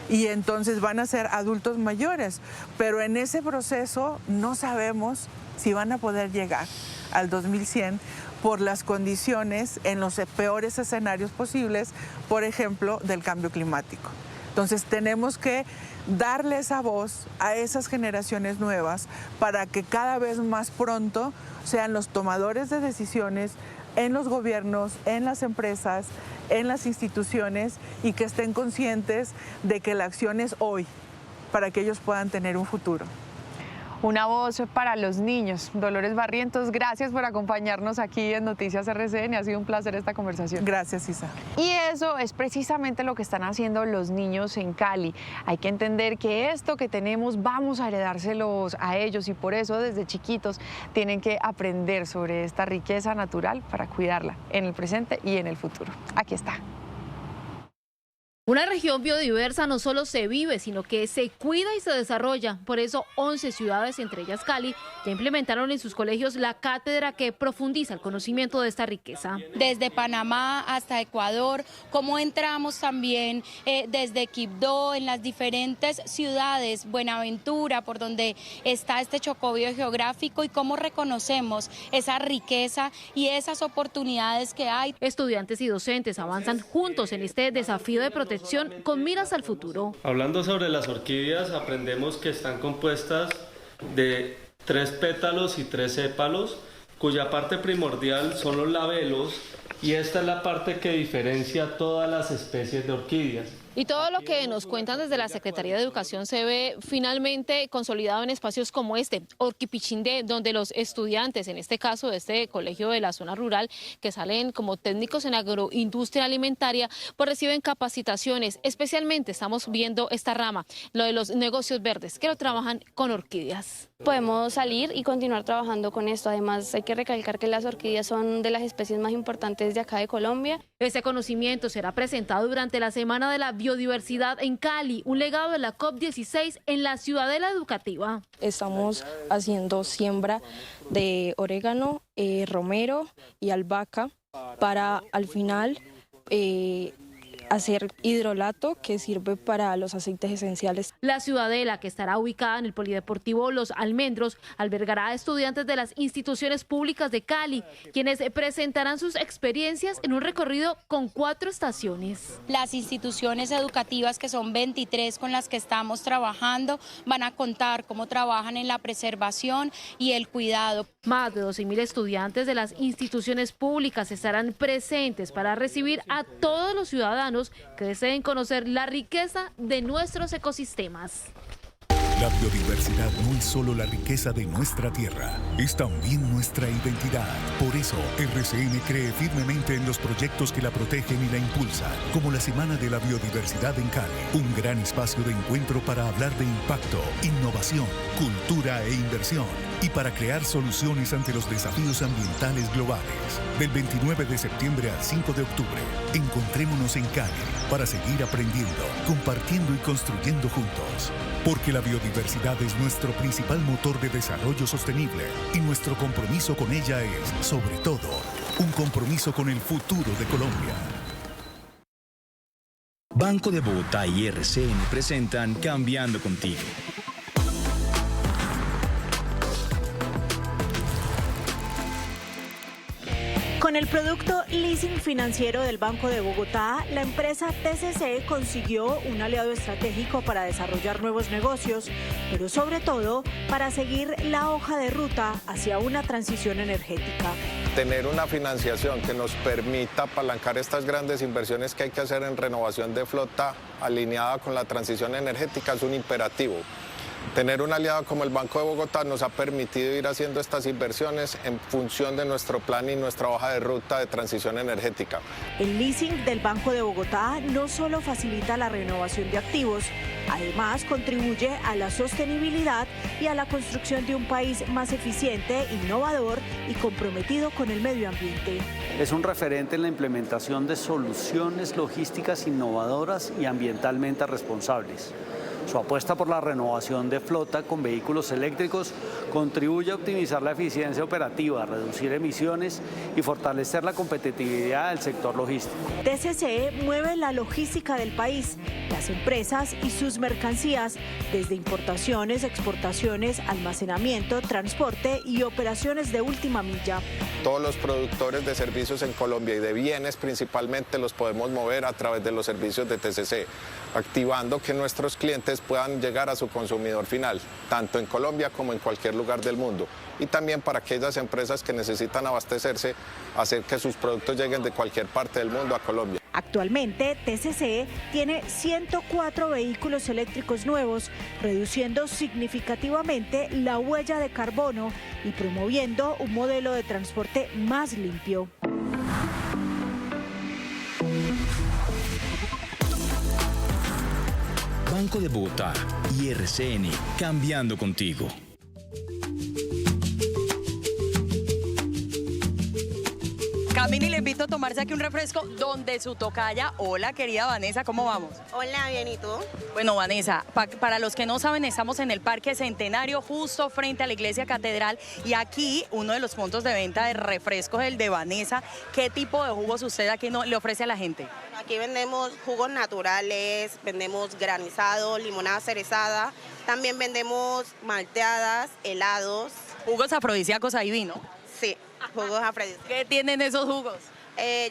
Y entonces van a ser adultos mayores, pero en ese proceso no sabemos si van a poder llegar al 2100 por las condiciones en los peores escenarios posibles, por ejemplo, del cambio climático. Entonces tenemos que darle esa voz a esas generaciones nuevas para que cada vez más pronto sean los tomadores de decisiones en los gobiernos, en las empresas, en las instituciones, y que estén conscientes de que la acción es hoy para que ellos puedan tener un futuro. Una voz para los niños. Dolores Barrientos, gracias por acompañarnos aquí en Noticias RCN. Ha sido un placer esta conversación. Gracias, Isa. Y eso es precisamente lo que están haciendo los niños en Cali. Hay que entender que esto que tenemos vamos a heredárselos a ellos, y por eso desde chiquitos tienen que aprender sobre esta riqueza natural para cuidarla en el presente y en el futuro. Aquí está. Una región biodiversa no solo se vive, sino que se cuida y se desarrolla. Por eso 11 ciudades, entre ellas Cali, ya implementaron en sus colegios la cátedra que profundiza el conocimiento de esta riqueza. Desde Panamá hasta Ecuador, cómo entramos también desde Quibdó, en las diferentes ciudades, Buenaventura, por donde está este Chocó biogeográfico, y cómo reconocemos esa riqueza y esas oportunidades que hay. Estudiantes y docentes avanzan juntos en este desafío de protección con miras al futuro. Hablando sobre las orquídeas, aprendemos que están compuestas de 3 pétalos y 3 sépalos, cuya parte primordial son los labelos, y esta es la parte que diferencia todas las especies de orquídeas. Y todo lo que nos cuentan desde la Secretaría de Educación se ve finalmente consolidado en espacios como este, Orquipichindé, donde los estudiantes, en este caso de este colegio de la zona rural, que salen como técnicos en agroindustria alimentaria, pues reciben capacitaciones. Especialmente estamos viendo esta rama, lo de los negocios verdes, que lo trabajan con orquídeas. Podemos salir y continuar trabajando con esto. Además, hay que recalcar que las orquídeas son de las especies más importantes de acá de Colombia. Este conocimiento será presentado durante la Semana de la Biodiversidad en Cali, un legado de la COP16 en la Ciudadela Educativa. Estamos haciendo siembra de orégano, romero y albahaca para al final hacer hidrolato, que sirve para los aceites esenciales. La Ciudadela, que estará ubicada en el Polideportivo Los Almendros, albergará a estudiantes de las instituciones públicas de Cali, quienes presentarán sus experiencias en un recorrido con 4 estaciones. Las instituciones educativas, que son 23 con las que estamos trabajando, van a contar cómo trabajan en la preservación y el cuidado. Más de 12.000 estudiantes de las instituciones públicas estarán presentes para recibir a todos los ciudadanos que deseen conocer la riqueza de nuestros ecosistemas. La biodiversidad no es solo la riqueza de nuestra tierra, es también nuestra identidad. Por eso, RCN cree firmemente en los proyectos que la protegen y la impulsan, como la Semana de la Biodiversidad en Cali, un gran espacio de encuentro para hablar de impacto, innovación, cultura e inversión, y para crear soluciones ante los desafíos ambientales globales. Del 29 de septiembre al 5 de octubre, encontrémonos en Cali para seguir aprendiendo, compartiendo y construyendo juntos. Porque la biodiversidad es nuestro principal motor de desarrollo sostenible y nuestro compromiso con ella es, sobre todo, un compromiso con el futuro de Colombia. Banco de Bogotá y RCN presentan Cambiando Contigo. Con el producto leasing financiero del Banco de Bogotá, la empresa TCC consiguió un aliado estratégico para desarrollar nuevos negocios, pero sobre todo para seguir la hoja de ruta hacia una transición energética. Tener una financiación que nos permita apalancar estas grandes inversiones que hay que hacer en renovación de flota alineada con la transición energética es un imperativo. Tener un aliado como el Banco de Bogotá nos ha permitido ir haciendo estas inversiones en función de nuestro plan y nuestra hoja de ruta de transición energética. El leasing del Banco de Bogotá no solo facilita la renovación de activos, además contribuye a la sostenibilidad y a la construcción de un país más eficiente, innovador y comprometido con el medio ambiente. Es un referente en la implementación de soluciones logísticas innovadoras y ambientalmente responsables. Su apuesta por la renovación de flota con vehículos eléctricos contribuye a optimizar la eficiencia operativa, reducir emisiones y fortalecer la competitividad del sector logístico. TCC mueve la logística del país, las empresas y sus mercancías, desde importaciones, exportaciones, almacenamiento, transporte y operaciones de última milla. Todos los productores de servicios en Colombia y de bienes principalmente los podemos mover a través de los servicios de TCC, activando que nuestros clientes puedan llegar a su consumidor final, tanto en Colombia como en cualquier lugar del mundo. Y también para aquellas empresas que necesitan abastecerse, hacer que sus productos lleguen de cualquier parte del mundo a Colombia. Actualmente, TCC tiene 104 vehículos eléctricos nuevos, reduciendo significativamente la huella de carbono y promoviendo un modelo de transporte más limpio. Banco de Bogotá y RCN, cambiando contigo. Camini, le invito a tomarse aquí un refresco donde su tocaya. Hola, querida Vanessa, ¿cómo vamos? Hola, bien, ¿y tú? Bueno, Vanessa, para los que no saben, estamos en el Parque Centenario, justo frente a la Iglesia Catedral, y aquí uno de los puntos de venta de refrescos es el de Vanessa. ¿Qué tipo de jugos usted aquí le ofrece a la gente? Aquí vendemos jugos naturales, vendemos granizado, limonada cerezada, también vendemos malteadas, helados. Jugos afrodisíacos ahí vino. Sí, jugos afrodisíacos. ¿Qué tienen esos jugos?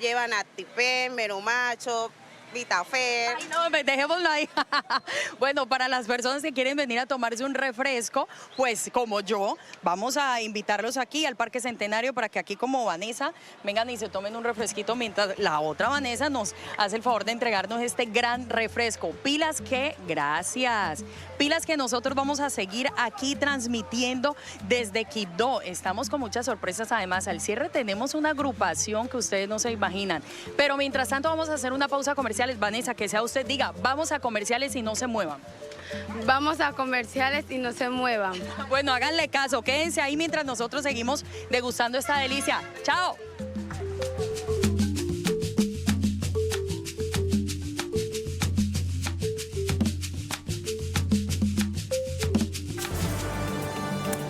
Llevan actifén, meromacho, Vitafer. Ay, no, dejémoslo ahí. Bueno, para las personas que quieren venir a tomarse un refresco, pues como yo, vamos a invitarlos aquí al Parque Centenario para que aquí como Vanessa vengan y se tomen un refresquito mientras la otra Vanessa nos hace el favor de entregarnos este gran refresco. Pilas que, gracias. Pilas que nosotros vamos a seguir aquí transmitiendo desde Quibdó. Estamos con muchas sorpresas. Además, al cierre tenemos una agrupación que ustedes no se imaginan. Pero mientras tanto vamos a hacer una pausa comercial. Vanessa, que sea usted, diga, vamos a comerciales y no se muevan. Vamos a comerciales y no se muevan. Bueno, háganle caso, quédense ahí mientras nosotros seguimos degustando esta delicia. ¡Chao!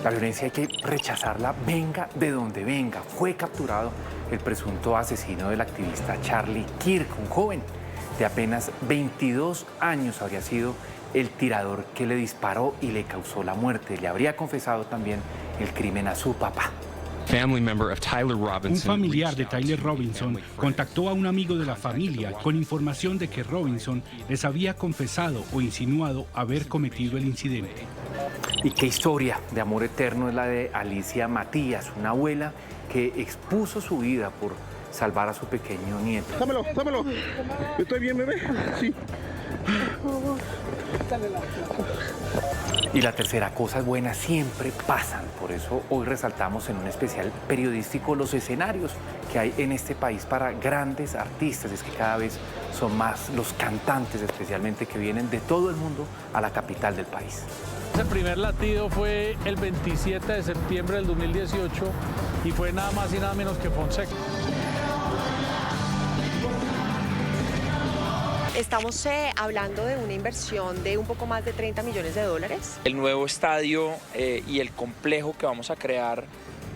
La violencia hay que rechazarla, venga de donde venga. Fue capturado el presunto asesino del activista Charlie Kirk, un joven de apenas 22 años habría sido el tirador que le disparó y le causó la muerte. Le habría confesado también el crimen a su papá. Un familiar de Tyler Robinson contactó a un amigo de la familia con información de que Robinson les había confesado o insinuado haber cometido el incidente. Y qué historia de amor eterno es la de Alicia Matías, una abuela que expuso su vida por salvar a su pequeño nieto. Dámelo. ¿Estoy bien, bebé? Sí. Y la tercera, cosas buenas siempre pasan. Por eso hoy resaltamos en un especial periodístico los escenarios que hay en este país para grandes artistas. Es que cada vez son más los cantantes, especialmente, que vienen de todo el mundo a la capital del país. El primer latido fue el 27 de septiembre del 2018 y fue nada más y nada menos que Fonseca. Estamos hablando de una inversión de un poco más de 30 millones de dólares. El nuevo estadio y el complejo que vamos a crear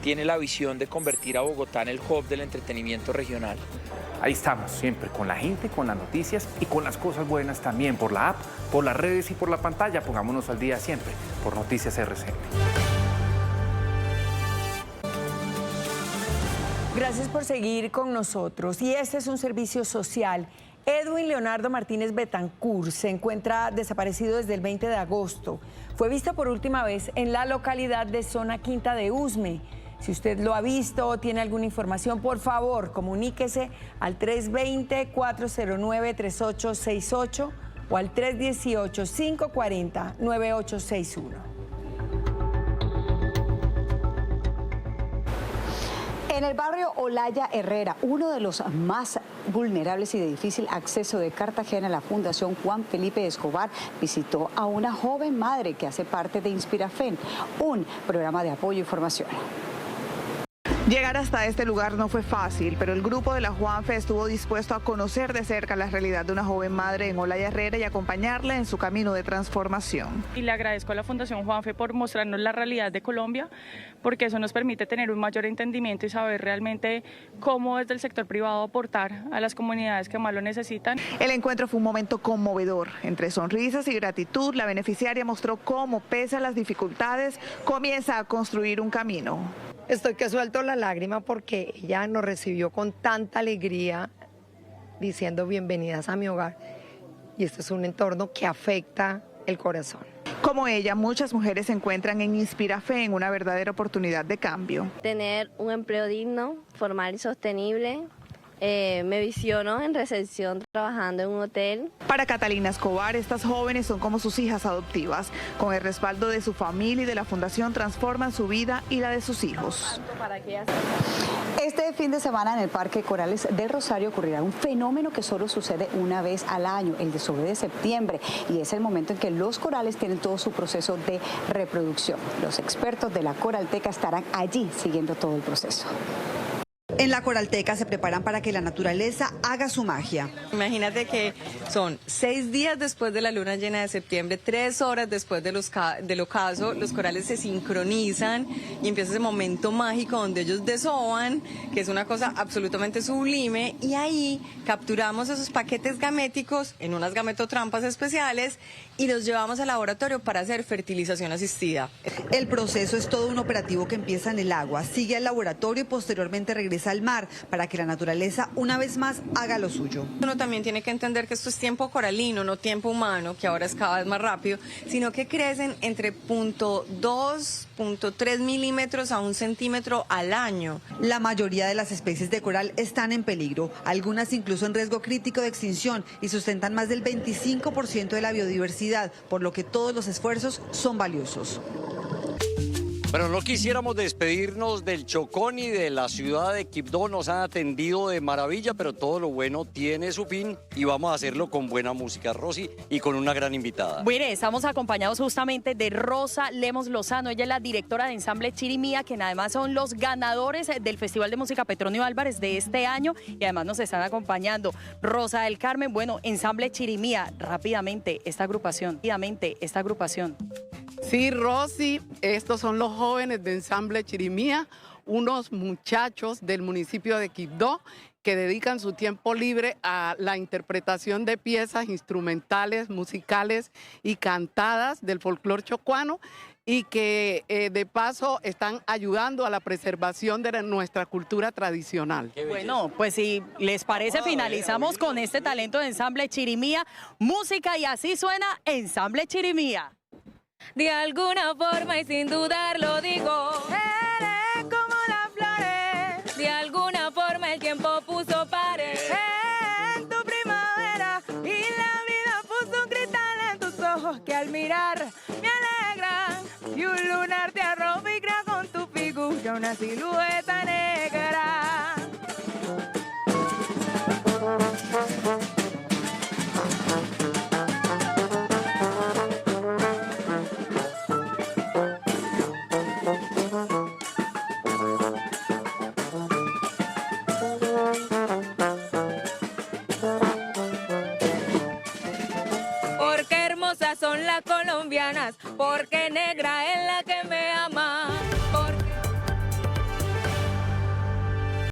tiene la visión de convertir a Bogotá en el hub del entretenimiento regional. Ahí estamos, siempre con la gente, con las noticias y con las cosas buenas también, por la app, por las redes y por la pantalla. Pongámonos al día siempre por Noticias RCN. Gracias por seguir con nosotros. Y este es un servicio social. Edwin Leonardo Martínez Betancourt se encuentra desaparecido desde el 20 de agosto. Fue visto por última vez en la localidad de Zona Quinta de Usme. Si usted lo ha visto o tiene alguna información, por favor, comuníquese al 320-409-3868 o al 318-540-9861. En el barrio Olaya Herrera, uno de los más vulnerables y de difícil acceso de Cartagena, la Fundación Juan Felipe Escobar visitó a una joven madre que hace parte de Inspirafen, un programa de apoyo y formación. Llegar hasta este lugar no fue fácil, pero el grupo de la Juanfe estuvo dispuesto a conocer de cerca la realidad de una joven madre en Olaya Herrera y acompañarla en su camino de transformación. Y le agradezco a la Fundación Juanfe por mostrarnos la realidad de Colombia, porque eso nos permite tener un mayor entendimiento y saber realmente cómo desde el sector privado aportar a las comunidades que más lo necesitan. El encuentro fue un momento conmovedor. Entre sonrisas y gratitud, la beneficiaria mostró cómo, pese a las dificultades, comienza a construir un camino. Estoy que suelto la lágrima porque ella nos recibió con tanta alegría, diciendo bienvenidas a mi hogar. Y este es un entorno que afecta el corazón. Como ella, muchas mujeres se encuentran en Inspirafe en una verdadera oportunidad de cambio. Tener un empleo digno, formal y sostenible. Me visiono en recepción trabajando en un hotel. Para Catalina Escobar, estas jóvenes son como sus hijas adoptivas. Con el respaldo de su familia y de la Fundación transforman su vida y la de sus hijos. Este fin de semana en el Parque Corales del Rosario ocurrirá un fenómeno que solo sucede una vez al año, el desove de septiembre, y es el momento en que los corales tienen todo su proceso de reproducción. Los expertos de la Coralteca estarán allí siguiendo todo el proceso. En la Coralteca se preparan para que la naturaleza haga su magia. Imagínate que son 6 días después de la luna llena de septiembre, 3 horas después del ocaso, los corales se sincronizan y empieza ese momento mágico donde ellos desovan, que es una cosa absolutamente sublime, y ahí capturamos esos paquetes gaméticos en unas gametotrampas especiales y los llevamos al laboratorio para hacer fertilización asistida. El proceso es todo un operativo que empieza en el agua, sigue al laboratorio y posteriormente regresa regresa al mar para que la naturaleza una vez más haga lo suyo. Uno también tiene que entender que esto es tiempo coralino, no tiempo humano, que ahora es cada vez más rápido, sino que crecen entre 0.2, 0.3 milímetros a 1 centímetro al año. La mayoría de las especies de coral están en peligro, algunas incluso en riesgo crítico de extinción y sustentan más del 25% de la biodiversidad, por lo que todos los esfuerzos son valiosos. Pero no quisiéramos despedirnos del Chocón y de la ciudad de Quibdó. Nos han atendido de maravilla, pero todo lo bueno tiene su fin y vamos a hacerlo con buena música, Rosy, y con una gran invitada. Mire, estamos acompañados justamente de Rosa Lemos Lozano. Ella es la directora de Ensamble Chirimía, que además son los ganadores del Festival de Música Petronio Álvarez de este año y además nos están acompañando. Rosa del Carmen, bueno, Ensamble Chirimía, rápidamente esta agrupación. Sí, Rosy, estos son los jóvenes de Ensamble Chirimía, unos muchachos del municipio de Quibdó que dedican su tiempo libre a la interpretación de piezas instrumentales, musicales y cantadas del folclore chocuano y que de paso están ayudando a la preservación de nuestra cultura tradicional. Bueno, pues si les parece, finalizamos con este talento de Ensamble Chirimía, música y así suena Ensamble Chirimía. De alguna forma y sin dudar lo digo, eres como las flores. De alguna forma el tiempo puso pares en tu primavera y la vida puso un cristal en tus ojos que al mirar me alegran. Y un lunar te arroba y crea con tu figura una silueta negra. Porque hermosas son las colombianas, porque negra es la